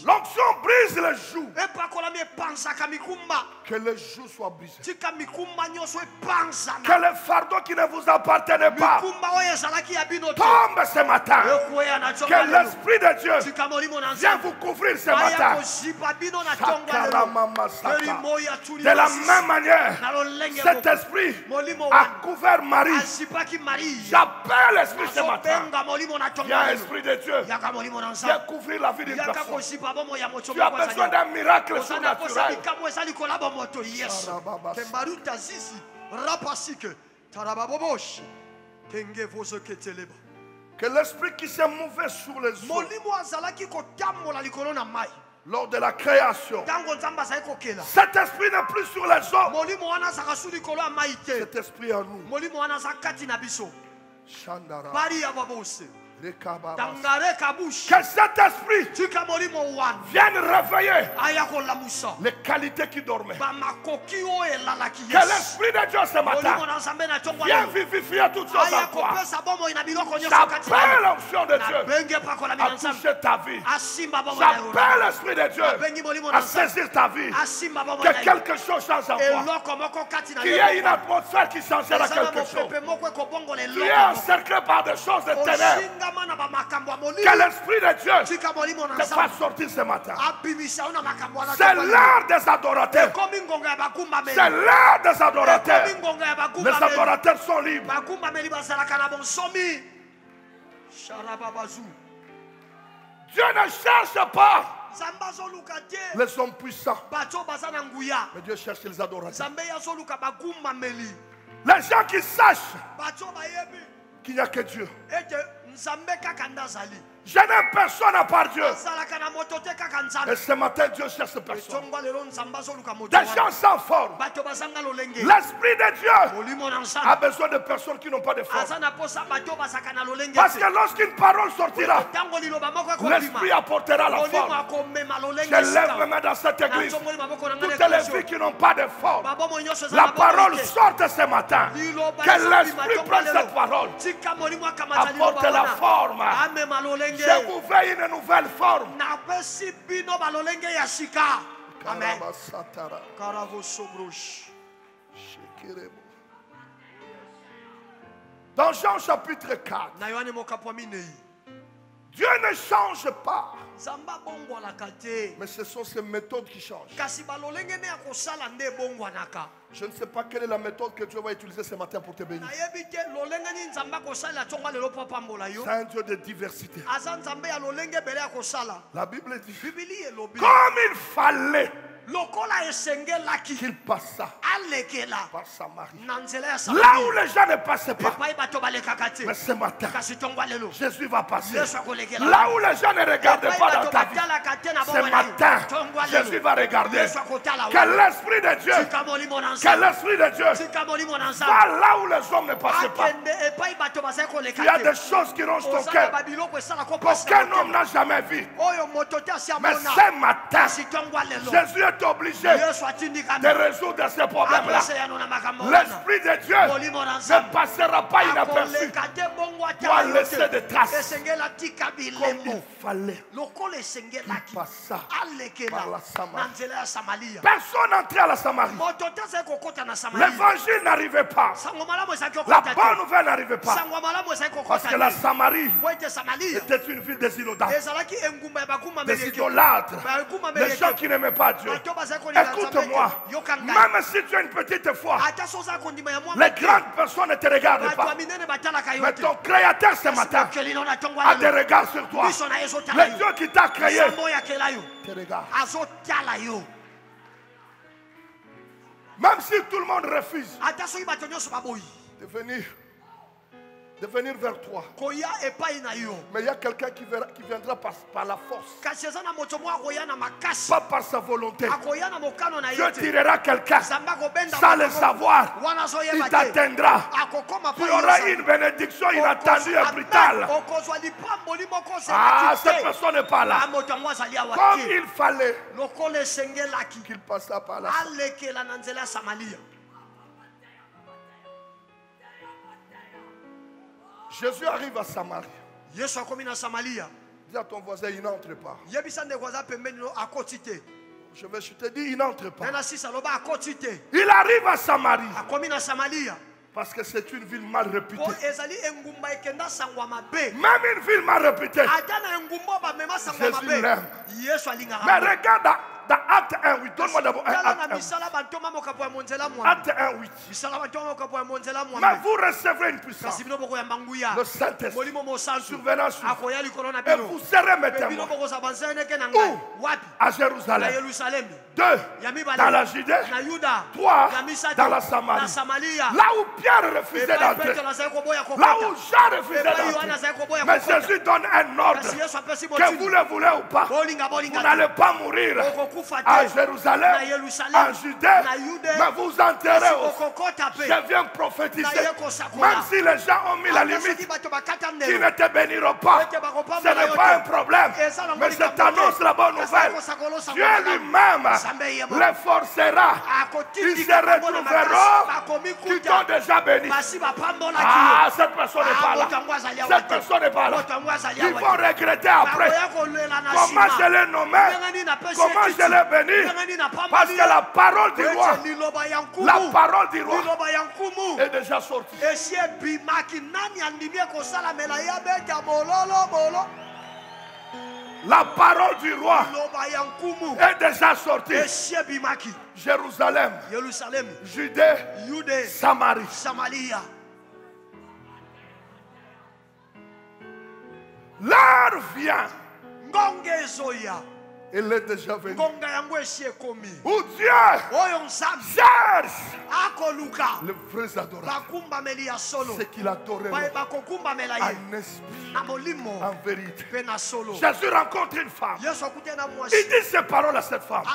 L'onction brise les joues. Que les joues soient brisées. Que les fardeaux qui ne vous appartiennent pas tombent ce matin. Que l'esprit de Dieu vienne vous couvrir ce matin. De la même manière, cet esprit a couvert Marie. J'appelle l'esprit ce matin. Il y a un esprit de Dieu. Viens couvrir la vie d'une personne. Tu as besoin d'un miracle surnaturel. Que l'esprit qui s'est mouvé sur les eaux lors de la création, cet esprit n'est plus sur les eaux. Cet esprit en nous. Que cet esprit vienne réveiller les qualités qui dormaient. Que l'esprit de Dieu ce matin vienne vivifier toutes choses en toi. J'appelle l'onction de Dieu à toucher ta vie. J'appelle l'esprit de Dieu à saisir ta vie. Que quelque chose change en toi. Qu'il y ait une atmosphère qui changera quelque chose. Tu es encerclé par des choses de ténèbres. Que l'esprit de Dieu te fasse sortir ce matin. C'est l'heure des adorateurs. C'est l'heure des adorateurs. Les adorateurs sont libres. Dieu ne cherche pas les hommes puissants, mais Dieu cherche les adorateurs. Les gens qui sachent qu'il n'y a que Dieu. Je n'ai personne à part Dieu. Et ce matin, Dieu cherche personne. Des gens sans forme. L'esprit de Dieu a besoin de personnes qui n'ont pas de forme. Parce que lorsqu'une parole sortira, l'esprit apportera la forme. Je lève mes mains dans cette église. Toutes les vies qui n'ont pas de forme, la parole sorte ce matin. Que l'esprit prenne cette parole, apporte la forme. Je vous veille une nouvelle forme. Amen. Dans Jean chapitre 4, Dieu ne change pas. Zamba bongwana kate. Mais ce sont ces méthodes qui changent. Kasi balolenge ne akosala nde bongwanaka. Je ne sais pas quelle est la méthode que Dieu va utiliser ce matin pour te bénir. C'est un Dieu de diversité. La Bible dit, comme il fallait qu'il passa par Samarie. Là où les gens ne passaient pas. Mais ce matin, Jésus va passer. Là où les gens ne regardaient pas dans ta vie. Ce matin, Jésus va regarder. Que l'Esprit de Dieu, que l'Esprit de Dieu va là où les hommes ne passaient pas. Il y a des choses qui rongent ton cœur qu'aucun homme n'a jamais vu. Mais ce matin, Jésus est obligé de résoudre ces problèmes-là. L'Esprit de Dieu ne passera pas inaperçu. Doit laisser des traces. Comme il fallait qu'il passa par la Samarie. Personne n'entrait à la Samarie. L'évangile n'arrivait pas. La bonne nouvelle n'arrivait pas. Parce que la Samarie était une ville des idolâtres. Des idolâtres. Des gens qui n'aimaient pas Dieu. Écoute-moi. Même si tu as une petite foi, les grandes personnes ne te regardent pas. Mais ton Créateur ce matin a des regards sur toi. Le Dieu qui t'a créé te regarde. Même si tout le monde refuse de venir vers toi. Mais il y a quelqu'un qui viendra par la force. Pas par sa volonté. Dieu tirera quelqu'un sans le savoir. Il t'atteindra. Tu auras une bénédiction inattendue et brutale. Ah, cette personne n'est pas là. Comme il fallait qu'il passât par la Samarie. Jésus arrive à Samarie. Dis à ton voisin, il n'entre pas. Je te dis, il n'entre pas. Il arrive à Samarie. Parce que c'est une ville mal réputée. Même une ville mal réputée. Jésus l'aime. Mais regarde dans Acte 1:8. Donne-moi d'abord un Acte 1:8. Acte 1:8. Mais vous recevrez une puissance. Le Saint-Esprit survenant sur vous. Et vous serez mes témoins. Où? À Jérusalem. 2. Dans la Judée. 3. Dans la Samarie. Là où Pierre refusait d'entrer. Là où Jean refusait d'entrer. Mais Jésus donne un ordre. Que vous le voulez ou pas. Vous n'allez pas mourir à Jérusalem, en Judée, mais vous enterrez aussi. Je viens prophétiser. Même si les gens ont mis la limite, qui ne te béniront pas, ce n'est pas un problème. Mais je t'annonce la bonne nouvelle. Dieu lui-même les forcera. Ils se retrouveront qui t'ont déjà béni. Ah, cette personne n'est pas là. Cette personne n'est pas là. Ils vont regretter après. Comment je l'ai nommé? Comment je l'ai béni? Parce que la parole du roi est déjà sortie. La parole du roi est déjà sortie. Jérusalem, Judée, Samarie. L'heure vient. Il est déjà venu. Où Dieu cherche les vrais adorateurs. C'est qu'il adorait en esprit, en vérité. Jésus rencontre une femme. Il dit ces paroles à cette femme.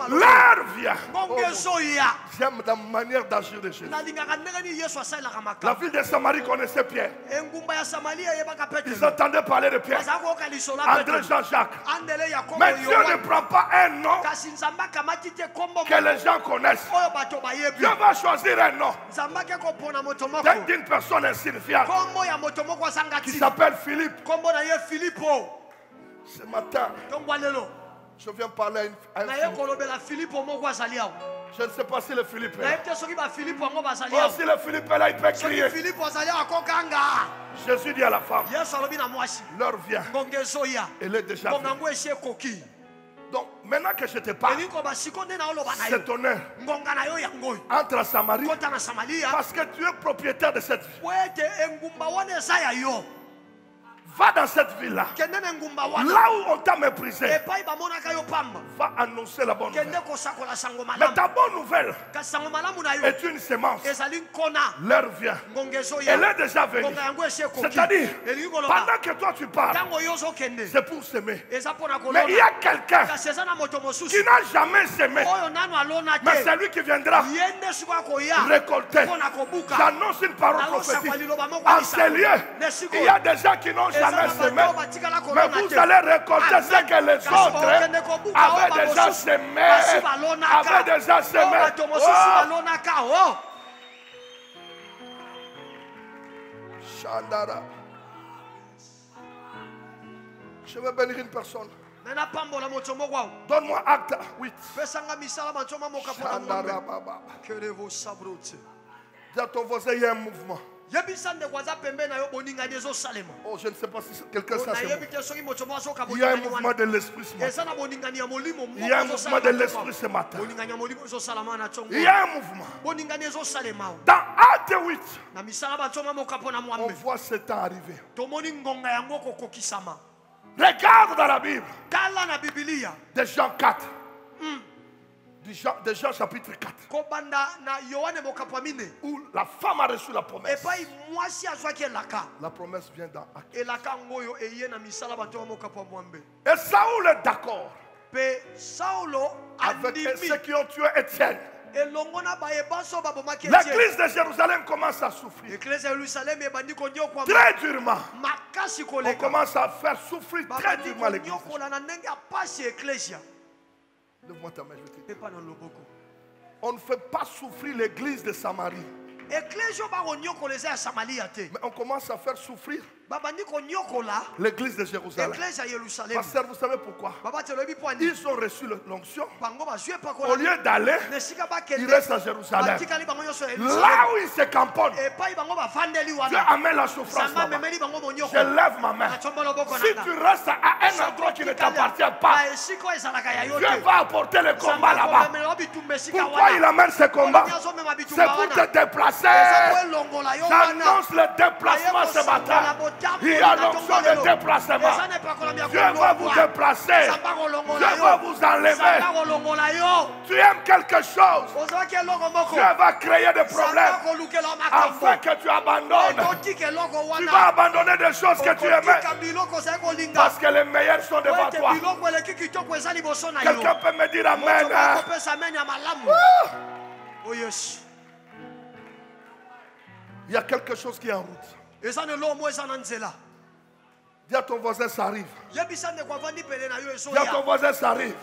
L'heure vient. J'aime la manière d'agir de Jésus. La ville de Samarie connaissait Pierre. Ils entendaient parler de Pierre. André, Jean-Jacques. Mais Dieu ne prend pas un nom que les gens connaissent. Dieu va choisir un nom d'une personne insignifiante qui s'appelle Philippe. Ce matin, Je viens parler à un Philippe. Je ne sais pas si le Philippe est là. Oh, si le Philippe est là, il peut crier. Jésus dit à la femme, l'heure vient. Elle est déjà venue. Donc, maintenant que je te parle, c'est ton heure. Entre à Samarie, parce que tu es propriétaire de cette ville. Va dans cette ville-là. Là où on t'a méprisé. Va annoncer la bonne nouvelle. Mais ta bonne nouvelle est une sémence. L'heure vient. Elle est déjà venue. C'est-à-dire, pendant que toi tu parles, c'est pour s'aimer. Mais il y a quelqu'un qui n'a jamais s'aimé. Mais c'est lui qui viendra récolter. J'annonce une parole prophétique. En ces lieux, il y a des gens qui n'ont jamais s'aimé. Mais vous allez récolter ce que les autres avaient déjà semé. Avaient déjà semé. Oh. Chandara. Je vais bénir une personne. Donne-moi acte 8. Chandara Baba. Dis à ton voisin, il y a un mouvement. Oh, je ne sais pas si quelqu'un sait. Il y a un mouvement de l'esprit ce matin. Il y a un mouvement de l'esprit ce matin. Il y a un mouvement. Dans Acte 8, on voit ce temps arriver. Regarde dans la Bible. De Jean 4. De Jean chapitre 4. Où la femme a reçu la promesse. La promesse vient dans Acte. Et Saoul est d'accord avec ceux qui ont tué Étienne. L'église de Jérusalem commence à souffrir. Très durement. On commence à faire souffrir très durement l'église. Lève-moi ta main, je te dis. On ne fait pas souffrir l'église de Samarie. Mais on commence à faire souffrir l'église de Jérusalem. Pasteur, vous savez pourquoi? Ils ont reçu l'onction. Au lieu d'aller, ils restent à Jérusalem. Là où ils se camponnent, Dieu amène la souffrance là-bas. Je lève ma main. Si tu restes à un endroit qui ne t'appartient pas, Dieu va apporter le combat là-bas. Pourquoi il amène ce combat? C'est pour te déplacer. J'annonce le déplacement ce matin. Il y a l'option de déplacement. Dieu va vous déplacer. Dieu va vous enlever. Tu aimes quelque chose, Dieu va créer des problèmes afin que tu abandonnes. Tu vas abandonner des choses que tu aimais parce que les meilleurs sont devant toi. Quelqu'un peut me dire amen? Oh yes. Il y a quelque chose qui est en route. Dis à ton voisin, ça arrive. Dis à ton voisin, ça arrive.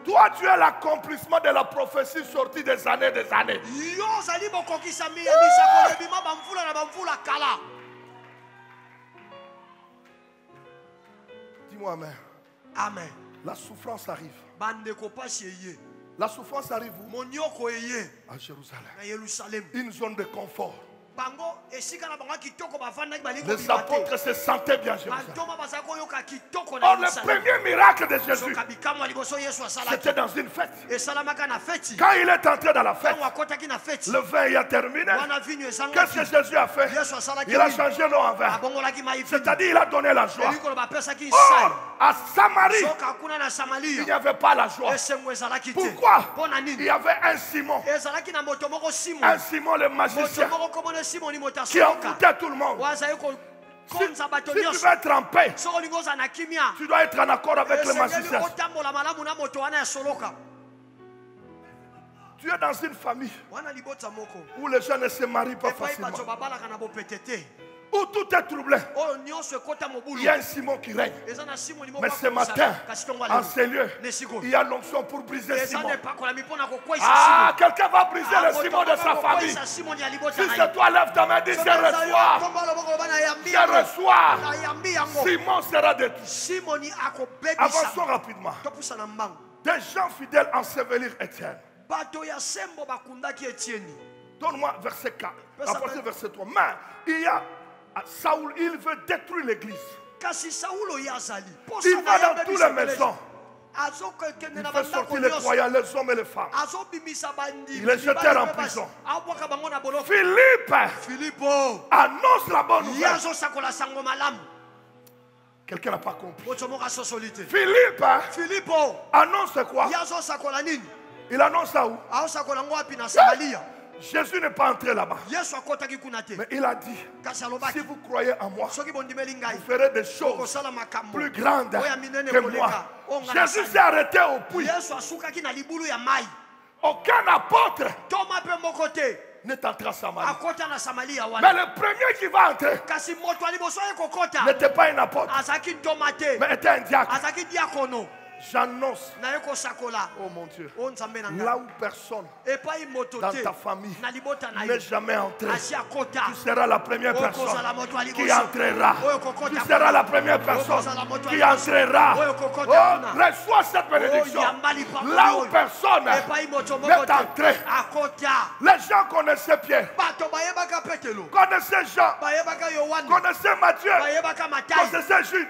Toi, tu es l'accomplissement de la prophétie sortie des années. Dis-moi amen. Amen. La souffrance arrive. La souffrance arrive où? À Jérusalem. Une zone de confort. Les apôtres se sentaient bien Jérusalem. Or, le premier miracle de Jésus, c'était dans une fête. Quand il est entré dans la fête, le vin y a terminé. Qu'est-ce que Jésus a fait? Il a changé l'eau en vin. C'est-à-dire, il a donné la joie. Or, à Samarie, il n'y avait pas la joie. Pourquoi? Il y avait un Simon. Un Simon le magicien qui envoûtait tout le monde. Si tu veux être en paix, tu dois être en accord avec le magicien. Tu es dans une famille où les gens ne se marient pas facilement. où tout est troublé, il y a un Simon qui règne. Mais ce matin, en ce lieu, il y a l'onction pour briser Simon. Ah, quelqu'un va briser le Simon de sa famille. Si c'est toi, lève ta main, dis je reçois. Je reçois. Simon sera détruit. Avançons rapidement. Des gens fidèles ensevelirent Étienne. Donne-moi verset 4. À partir du verset 3. Mais il y a Saoul, il veut détruire l'église. Il va dans toutes les maisons. Il fait sortir les croyants, les hommes et les femmes. Il les jetèrent en prison. Philippe annonce la bonne nouvelle. Quelqu'un n'a pas compris. Philippe annonce quoi? Il annonce ça où? Jésus n'est pas entré là-bas. Mais il a dit, si vous croyez en moi, vous ferez des choses plus grandes que moi. Jésus s'est arrêté au puits. Aucun apôtre n'est entré à Samarie. Mais le premier qui va entrer n'était pas un apôtre, mais était un diacre. J'annonce, oh mon Dieu, là où personne dans ta famille n'est jamais entré, tu seras la première personne qui entrera. Tu seras la première personne qui entrera. Oh, reçois cette bénédiction. Là où personne n'est entré. Les gens connaissaient Pierre, connaissaient Jean, connaissaient Matthieu, connaissaient Jules.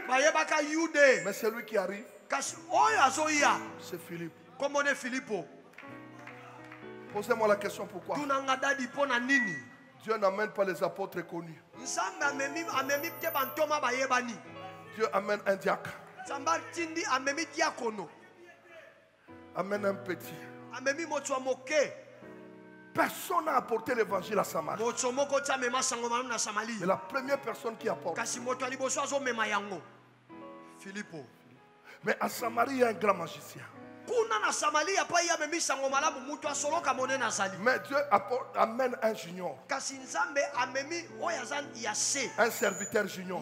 Mais celui qui arrive, c'est Philippe. Posez-moi la question pourquoi Dieu n'amène pas les apôtres connus. Dieu amène un diacre. Amène un petit. Personne n'a apporté l'évangile à Samarie. Mais la première personne qui apporte, Philippe. Mais à Samarie, il y a un grand magicien. Mais Dieu amène un junior, un serviteur junior.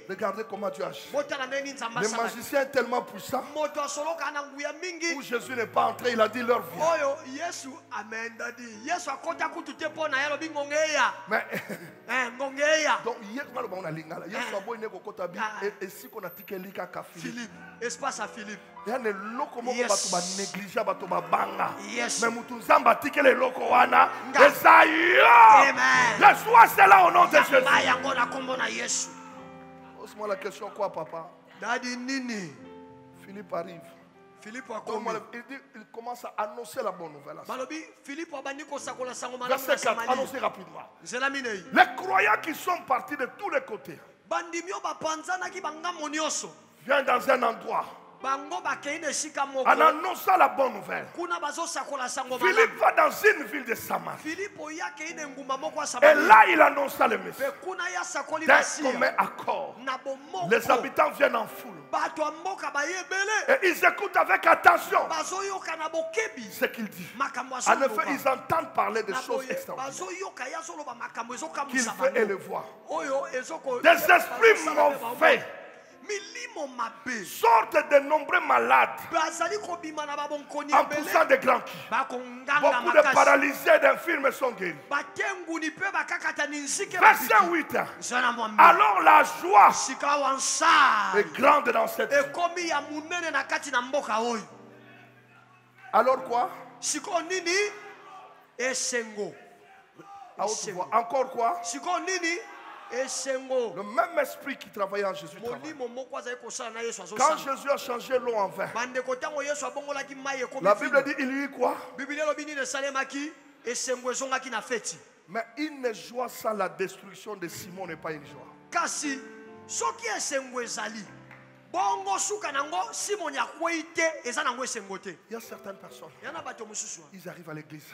Regardez comment Dieu agit. Le magicien est tellement puissant où Jésus n'est pas entré, il a dit leur vie. Mais donc Philippe, espace à Philippe. Il y a des locaux qui sont négligés, mais Moutouzamba tike les locaux wana. Reçois cela au nom de Jésus. Pose-moi la question, quoi papa? Philippe arrive. Il commence à annoncer la bonne nouvelle. Verset 4, annoncez rapidement. Les croyants qui sont partis de tous les côtés viennent dans un endroit en annonçant la bonne nouvelle. Philippe va dans une ville de Samarie. Et là, il annonça le message. Dès qu'on met accord, les habitants viennent en foule. Et ils écoutent avec attention ce qu'il dit. En effet, ils entendent parler de choses extraordinaires qu'il fait et le voit. Des esprits mauvais sortent de nombreux malades en poussant des grands cris. Beaucoup de paralysés et d'infirmes sont guéris. Verset 8. Alors la joie est grande dans cette ville. Alors quoi? Encore quoi? Le même esprit qui travaillait en Jésus travaille. Quand Jésus a changé l'eau en vin, la Bible dit, il lui dit quoi? Mais une joie sans la destruction de Simon n'est pas une joie. Il y a certaines personnes, ils arrivent à l'église,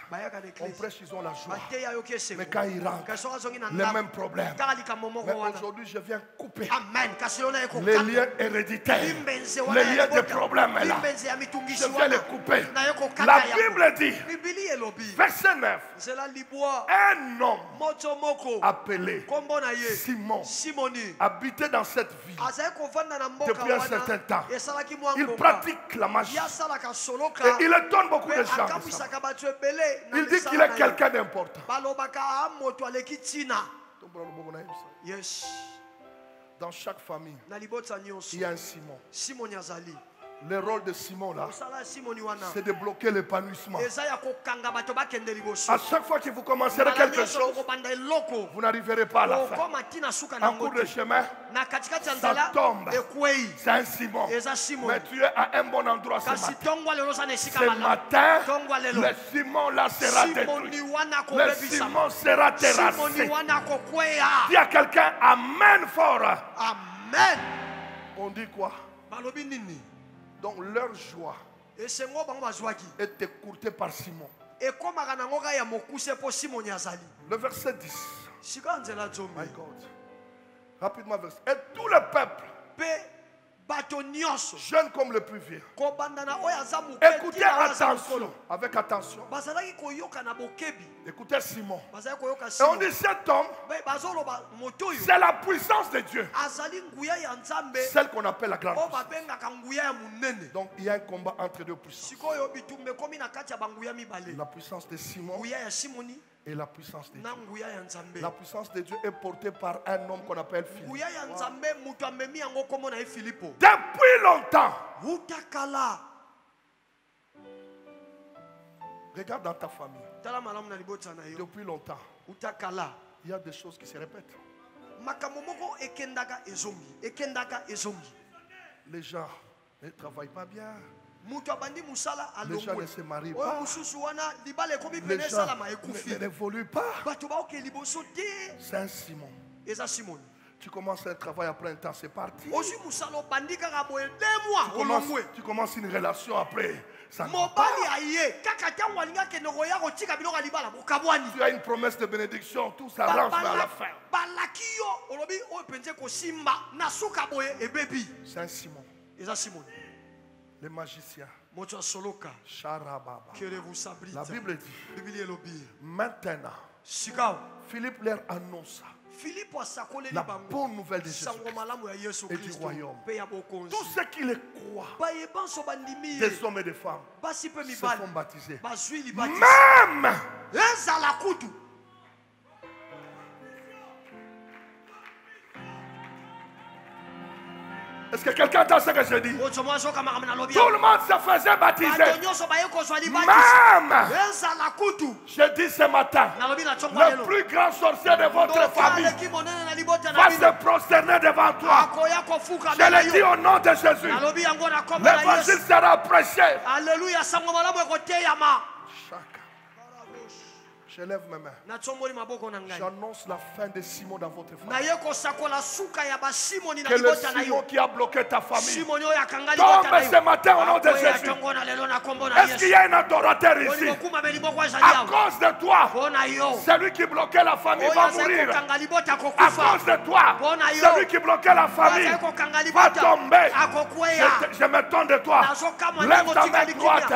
on prêche, ils ont la joie. Mais quand ils rentrent, les mêmes problèmes. Mais aujourd'hui, je viens couper les liens héréditaires, les liens de problèmes là. Je viens les couper. La Bible dit, Verset 9. Un homme appelé Simon habitait dans cette ville depuis un certain temps. Il pratique la magie et il étonne beaucoup de gens. Il dit qu'il est quelqu'un d'important. Yes. Dans chaque famille, il y a un Simon. Le rôle de Simon là, c'est de bloquer l'épanouissement. À chaque fois que vous commencerez quelque chose, vous n'arriverez pas à la fin. En cours de chemin, ça tombe. C'est un Simon. Mais tu es à un bon endroit ce matin. Ce matin, le Simon là sera détruit. Le Simon sera terrassé. Dis à quelqu'un, Amen fort. Amen. On dit quoi? Donc leur joie est écourtée par Simon. Le verset 10. My God. Rapidement verset. Et tout le peuple, jeunes comme le plus vieux, écoutez attention, avec attention. Écoutez Simon. Et on dit cet homme, c'est la puissance de Dieu, celle qu'on appelle la grande puissance. Donc il y a un combat entre deux puissances. La puissance de Simon et la puissance de Dieu. La puissance de Dieu est portée par un homme qu'on appelle Philippe. Depuis longtemps. Regarde dans ta famille. Depuis longtemps, il y a des choses qui se répètent. Les gens ne travaillent pas bien. Les gens ne se marient pas. Les gens n'évoluent pas. C'est un Simon. Tu commences un travail après un temps, c'est parti. Tu commences une relation après. Ça tu as une promesse de bénédiction, tout ça rentre à la fin. C'est un Simon. Les magiciens. La Bible dit maintenant, Philippe leur annonce la bonne nouvelle de Jésus et du royaume. Tous ceux qui les croient, des hommes et des femmes, se font baptiser. Même est-ce que quelqu'un entend ce que je dis? Tout le monde se faisait baptiser. Même, je dis ce matin, le plus grand sorcier de votre famille va se prosterner devant toi. Je le dis au nom de Jésus. L'évangile sera prêché. Je lève mes mains. J'annonce la fin de Simon dans votre famille. Que le Simon qui a bloqué ta famille tombe ce matin au nom de Jésus. Est-ce qu'il y a un adorateur ici? À cause de toi, celui qui bloquait la famille va mourir. À cause de toi, celui qui bloquait la famille va tomber. Je me tourne de toi. Lève ta main droite.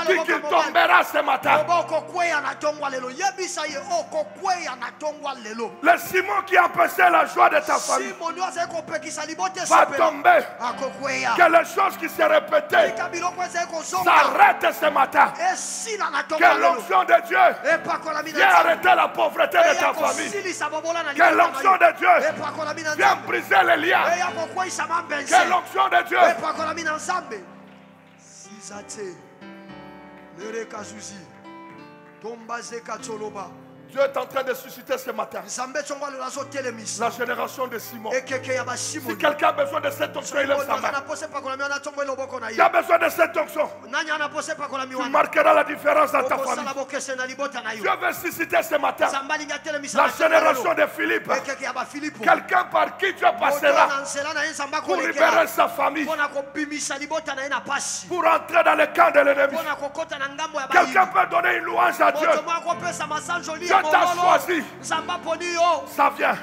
Dis qu'il tombera ce matin. Le Simon qui empêchait la joie de ta famille va tomber. Que les choses qui se répétaient s'arrêtent ce matin. Que l'onction de Dieu vienne arrêter la pauvreté de ta famille. Que l'onction de Dieu vienne briser les liens. Que l'onction de Dieu Dieu est en train de susciter ce matin la génération de Simon. Si quelqu'un a besoin de cette onction, il lève sa main. Qui a besoin de cette onction, tu marqueras la différence dans ta famille. Dieu veut susciter ce matin la génération de Philippe. Quelqu'un par qui Dieu passera pour libérer sa famille, pour entrer dans le camp de l'ennemi. Quelqu'un peut donner une louange à Dieu. Dieu t'a choisi. Ça vient.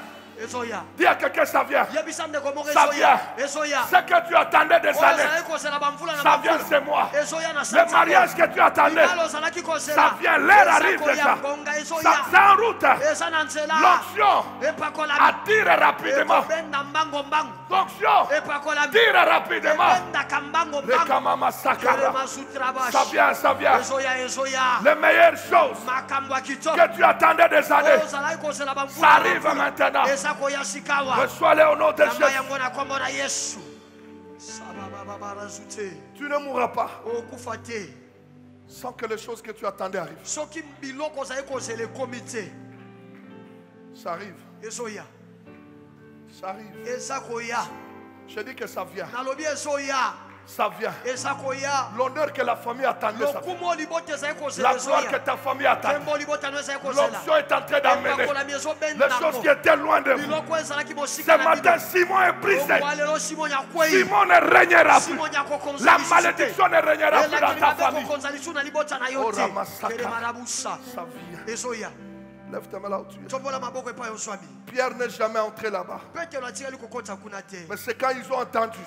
Dis à quelqu'un, ça vient. Ça vient. Ce que tu attendais des années, ça vient, c'est moi. Le mariage que tu attendais, ça vient. L'air arrive déjà. C'est en route. L'onction attire rapidement. L'onction tire rapidement. Le Kamama Sakara. Ça vient, ça vient. Les meilleures choses que tu attendais des années, ça arrive maintenant. Reçois-les au nom de Jésus. Tu ne mourras pas sans que les choses que tu attendais arrivent. Ça arrive. Ça arrive. Je dis que ça vient. Ça vient. L'honneur que la famille attendait, ça vient. La gloire que ta famille attendait. L'onction est en train d'amener les choses qui étaient loin de vous. Ce matin, Simon est brisé. Simon ne régnera plus. La malédiction ne régnera plus dans ta famille. Oh, Ramasaka. Ça vient. Lève ta main là où tu es. Pierre n'est jamais entré là-bas. Mais c'est quand ils ont entendu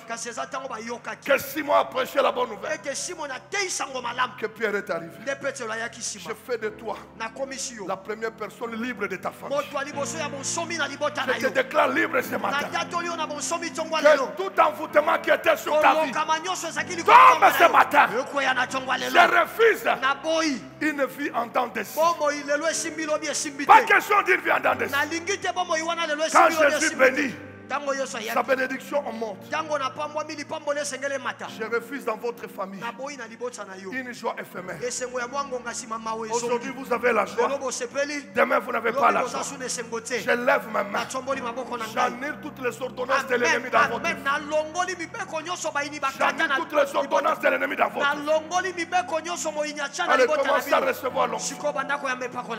que Simon a prêché la bonne nouvelle que Pierre est arrivé. Je fais de toi la première personne libre de ta famille. Je te déclare libre ce matin. Que tout envoûtement qui était sur ta vie tombe ce matin. Je refuse une vie en dents de scie. Pas question d'une vie en dents de scie. Quand Jésus bénit, sa bénédiction en monte. Je refuse dans votre famille une joie éphémère. Aujourd'hui vous avez la joie. Demain vous n'avez pas la joie. Je lève ma main. J'annule toutes les ordonnances de l'ennemi dans votre vie. J'annule toutes les ordonnances de l'ennemi dans votre vie. Allez, commencez à recevoir l'onction.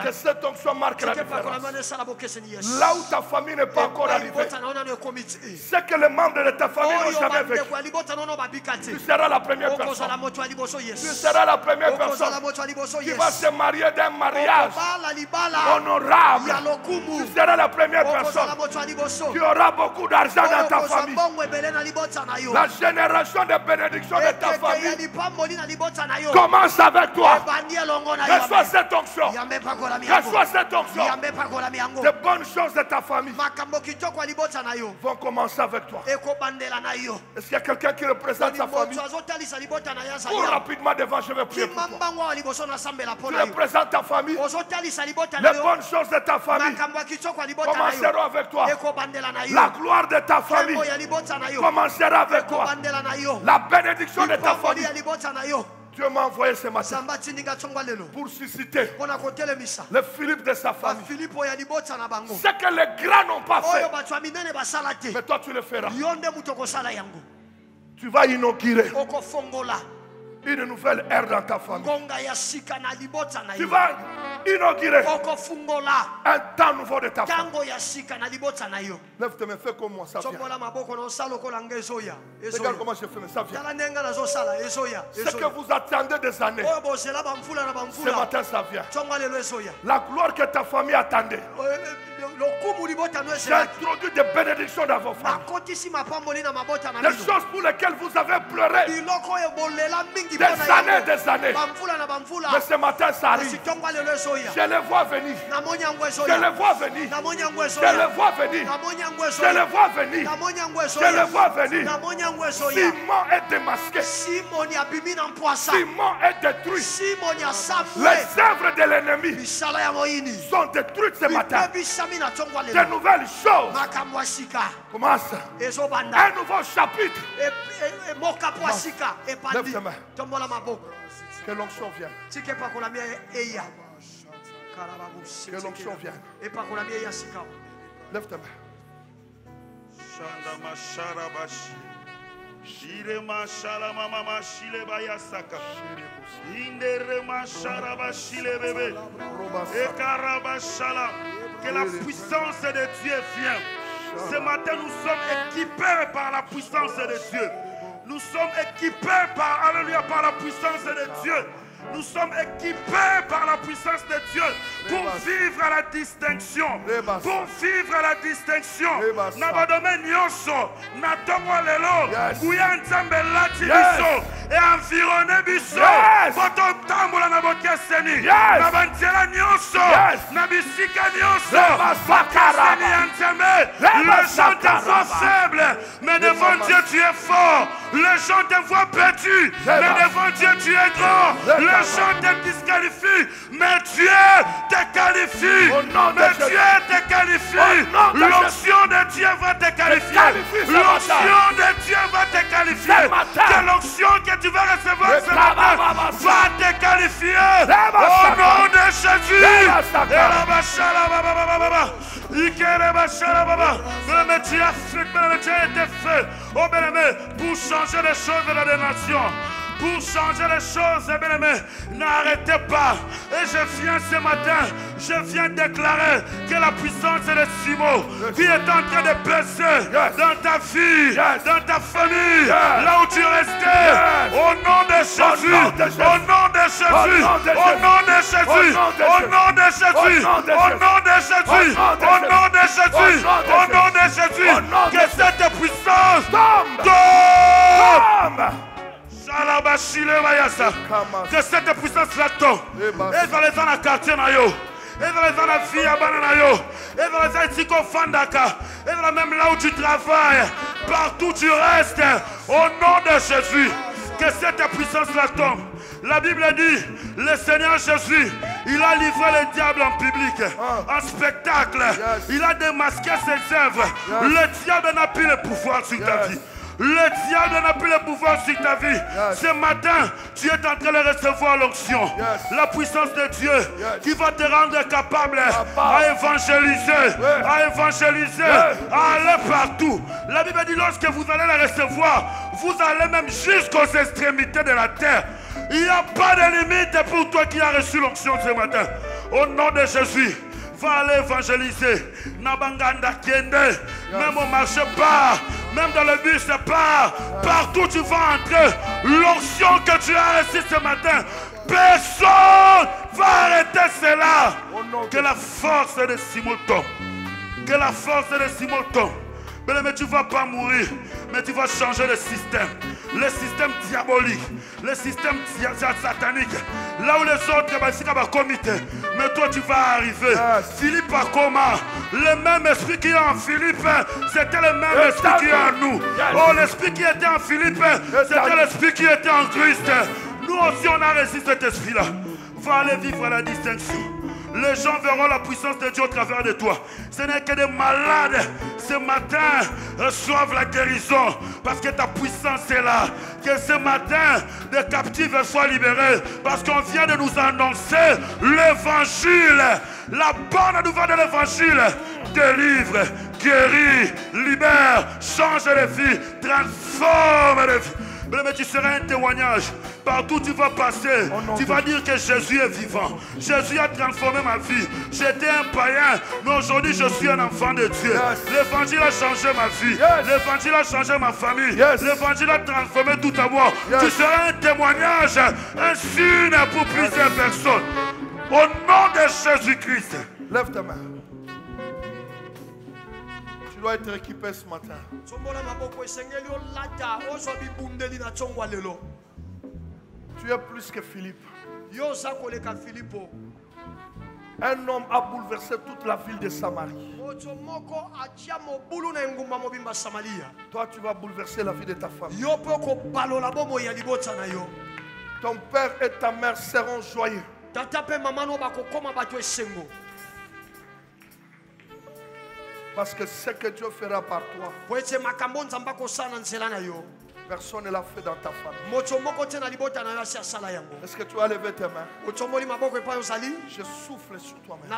Que cette onction marque la différence. Là où ta famille n'est pas encore arrivée, c'est que les membres de ta famille n'ont jamais vécu. Tu seras la première personne. Tu seras la première personne qui va se marier d'un mariage honorable. Tu seras la première personne qui aura beaucoup d'argent dans ta famille. La génération de bénédiction de ta famille commence avec toi. Reçois cette onction. Reçois cette onction. Les bonnes choses de ta famille vont commencer avec toi. Est-ce qu'il y a quelqu'un qui représente sa famille? Cours rapidement devant, je vais prier pour toi. Tu représentes ta famille. Les bonnes choses de ta famille commenceront avec toi. La gloire de ta famille commencera avec toi. La bénédiction de ta famille. Dieu m'a envoyé ce matin pour susciter le Philippe de sa famille. Ce que les grands n'ont pas fait, mais toi tu le feras. Tu vas inaugurer une nouvelle ère dans ta famille. Tu vas inaugurer un temps nouveau de ta famille. Lève tes mains, fais comme moi, ça vient. Regarde comment je fais, mais ça vient. Ce que vous attendez des années, ce matin ça vient. La gloire que ta famille attendait. J'ai introduit des bénédictions dans vos familles. Des choses pour lesquelles vous avez pleuré des années. Mais ce matin ça arrive. Je les vois venir. Je les vois venir. Je les vois venir. Je les vois venir. Je les vois venir. Simon est démasqué. Simon est détruit. Les œuvres de l'ennemi sont détruites ce matin. De nouvelles choses commencent. Un nouveau chapitre. Lève tes mains. Que l'onction vienne. Que l'onction vienne. Lève tes mains. Que la puissance de Dieu vienne. Ce matin, nous sommes équipés par la puissance de Dieu. Nous sommes équipés par la puissance de Dieu. Nous sommes équipés par la puissance de Dieu pour vivre à la distinction. Pour vivre à la distinction. Nabadome nyonso, natongo lelo, kuya nzambe lati biso, et environner biso. Foto tambola na bokeseni. Nabantiela nyonso, nabisika nyonso. Bokeseni nzambe. Les gens te voient faible, mais devant Dieu tu es fort. Les gens te voient petit, mais devant Dieu tu es grand. Les gens te disqualifient, mais Dieu te qualifie. Mais Dieu te qualifie. L'onction de Dieu va te qualifier. L'onction de Dieu va te qualifier. Que l'onction que tu vas recevoir ce matin va te qualifier. Au nom de Jésus. Mais tu as été fait, oh bien-aimé, pour changer les choses de la nation. Pour changer les choses, bien aimé, n'arrêtez pas. Et je viens ce matin, je viens déclarer que la puissance de Simo qui est en train de baisser dans ta vie, dans ta famille, là où tu restais, au nom de Jésus, au nom de Jésus, au nom de Jésus, au nom de Jésus, au nom de Jésus, au nom de Jésus, au nom de Jésus, que cette puissance tombe. Que cette puissance-là tombe. Et dans les ans à quartier, et dans les ans à vie à banana, et dans les ans à fandaka, et dans même là où tu travailles, partout tu restes, au nom de Jésus, que cette puissance-là tombe. La Bible dit, le Seigneur Jésus, il a livré le diable en public, en spectacle, il a démasqué ses œuvres. Le diable n'a plus le pouvoir sur ta vie. Le diable n'a plus le pouvoir sur ta vie. Ce matin, tu es en train de recevoir l'onction. La puissance de Dieu qui va te rendre capable à évangéliser, à aller partout. La Bible dit, lorsque vous allez la recevoir, vous allez même jusqu'aux extrémités de la terre. Il n'y a pas de limite pour toi qui as reçu l'onction ce matin. Au nom de Jésus, va aller évangéliser. Nabanganda Kende, même au marché pas. Même dans le bus, pas. Partout tu vas entrer. L'onction que tu as reçue ce matin, personne va arrêter cela. Que la force de Simon tombe. Que la force de Simon tombe. Mais tu ne vas pas mourir, mais tu vas changer le système diabolique, le système satanique. Là où les autres vont comité, mais toi tu vas arriver. Philippe a comment? Le même esprit qui est en Philippe, c'était le même esprit qui est en nous. Oh, l'esprit qui était en Philippe, c'était l'esprit qui était en Christ. Nous aussi on a reçu cet esprit-là. Va aller vivre à la distinction. Les gens verront la puissance de Dieu au travers de toi. Ce n'est que des malades ce matin reçoivent la guérison parce que ta puissance est là. Que ce matin, des captifs soient libérés parce qu'on vient de nous annoncer l'évangile. La bonne nouvelle de l'évangile délivre, guérit, libère, change les vies, transforme les vies. Mais tu seras un témoignage. Partout où tu vas passer, tu vas dire que Jésus est vivant. Jésus a transformé ma vie. J'étais un païen, mais aujourd'hui je suis un enfant de Dieu. L'évangile a changé ma vie. L'évangile a changé ma famille. L'évangile a transformé tout à moi. Tu seras un témoignage, un signe pour plusieurs personnes. Au nom de Jésus-Christ. Lève ta main. Tu dois être équipé ce matin. Tu es plus que Philippe. Un homme a bouleversé toute la ville de Samarie. Toi, tu vas bouleverser la vie de ta famille. Ton père et ta mère seront joyeux. Parce que ce que Dieu fera par toi, personne ne l'a fait dans ta famille. Est-ce que tu as levé tes mains? Je souffle sur toi-même.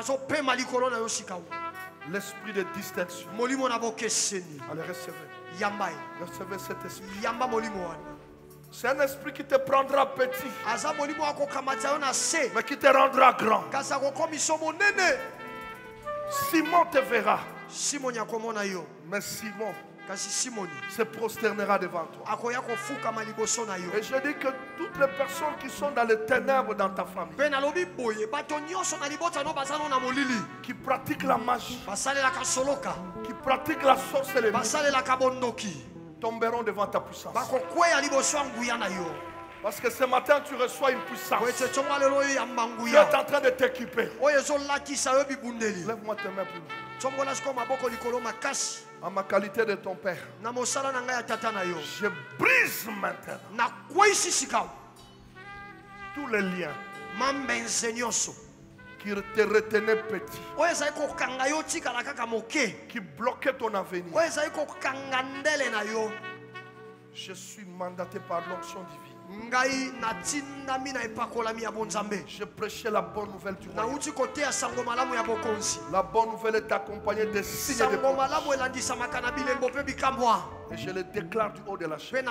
L'esprit de distinction. Allez, recevez. Recevez cet esprit. C'est un esprit qui te prendra petit, mais qui te rendra grand. Simon te verra. Mais Simon se prosternera devant toi. Et je dis que toutes les personnes qui sont dans les ténèbres dans ta famille, qui pratiquent la magie, qui pratiquent la sorcellerie, tomberont devant ta puissance. Parce que ce matin tu reçois une puissance. Tu es en train de t'équiper. Lève-moi tes mains pour moi. En ma qualité de ton père, je brise maintenant tous les liens qui te retenaient petit, qui bloquaient ton avenir. Je suis mandaté par l'onction divine. Je prêchais la bonne nouvelle du royaume. La bonne nouvelle est accompagnée de signes de et je le déclare du haut de la chaîne.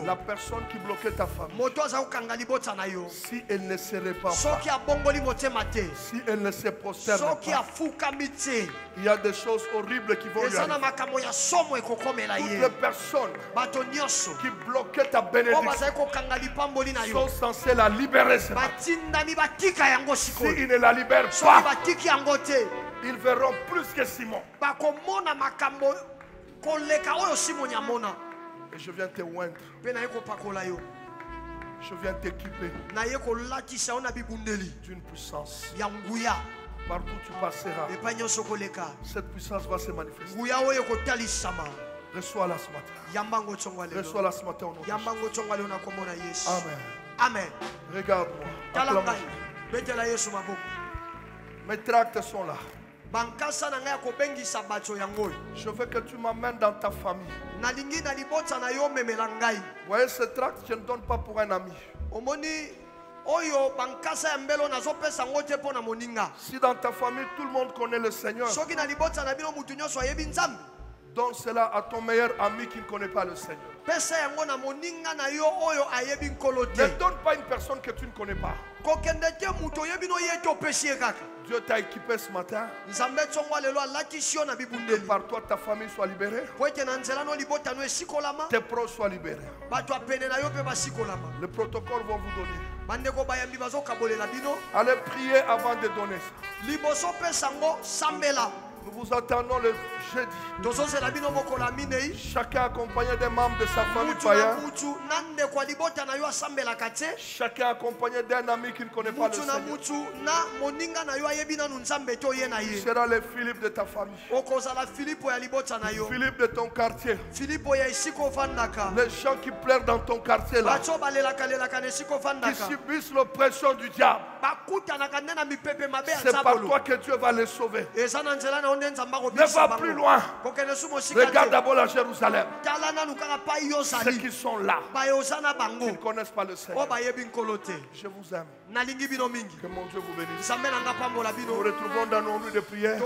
La personne qui bloquait ta femme, si elle ne se répand pas, si elle ne se prosterne pas, il y a des choses horribles qui vont lui arriver. Toutes les personnes qui bloquaient ta bénédiction sont censées la libérer. Si ils ne la libèrent pas, ils verront plus que Simon. Et je viens te oindre. Je viens t'équiper d'une puissance. Partout où tu passeras, cette puissance va se manifester. Reçois-la ce matin. Reçois-la ce matin au nom de Jésus. Amen. Amen. Regarde-moi. Mes tracts sont là. Je veux que tu m'amènes dans ta famille. Voyez ce tract, je ne donne pas pour un ami. Si dans ta famille tout le monde connaît le Seigneur, donne cela à ton meilleur ami qui ne connaît pas le Seigneur. Ne donne pas une personne que tu ne connais pas. Dieu t'a équipé ce matin. Que par toi ta famille soit libérée. Tes proches soient libérés. Le protocole va vous donner. Allez prier avant de donner ça. Nous vous attendons le jeudi. Chacun accompagné des membres de sa famille païenne. Chacun accompagné d'un ami qui ne connaît pas le Seigneur. Tu seras le Philippe de ta famille. Philippe de ton quartier. Les gens qui pleurent dans ton quartier là, qui subissent l'oppression du diable, c'est par toi que Dieu va les sauver. Ne va plus loin. Regarde d'abord la Jérusalem. Ceux qui sont là, qui ne connaissent pas le Seigneur. Je vous aime. Que mon Dieu vous bénisse. Nous nous retrouvons dans nos nuits de prière.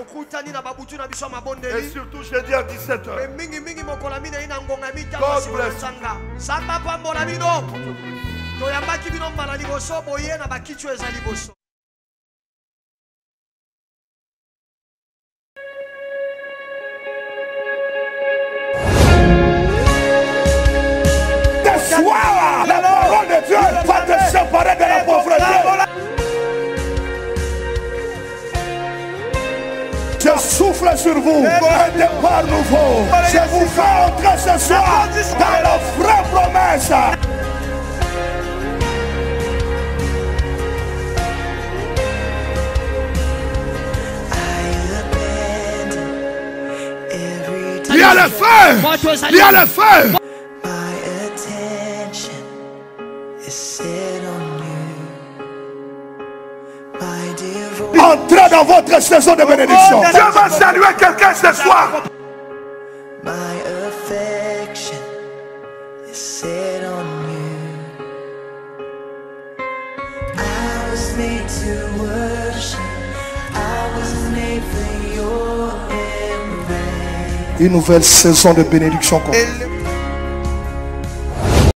Et surtout jeudi à 17h. God bless you. La parole de Dieu va te séparer de la pauvreté. Je souffle sur vous un départ nouveau. Je vous fais entrer ce soir dans la vraie promesse. Il y a le feu. Il y a le feu. Entrez dans votre saison de bénédiction. Dieu va saluer quelqu'un ce soir. My affection is set on you. I was made to worship. I was made for your embrace. Une nouvelle saison de bénédiction.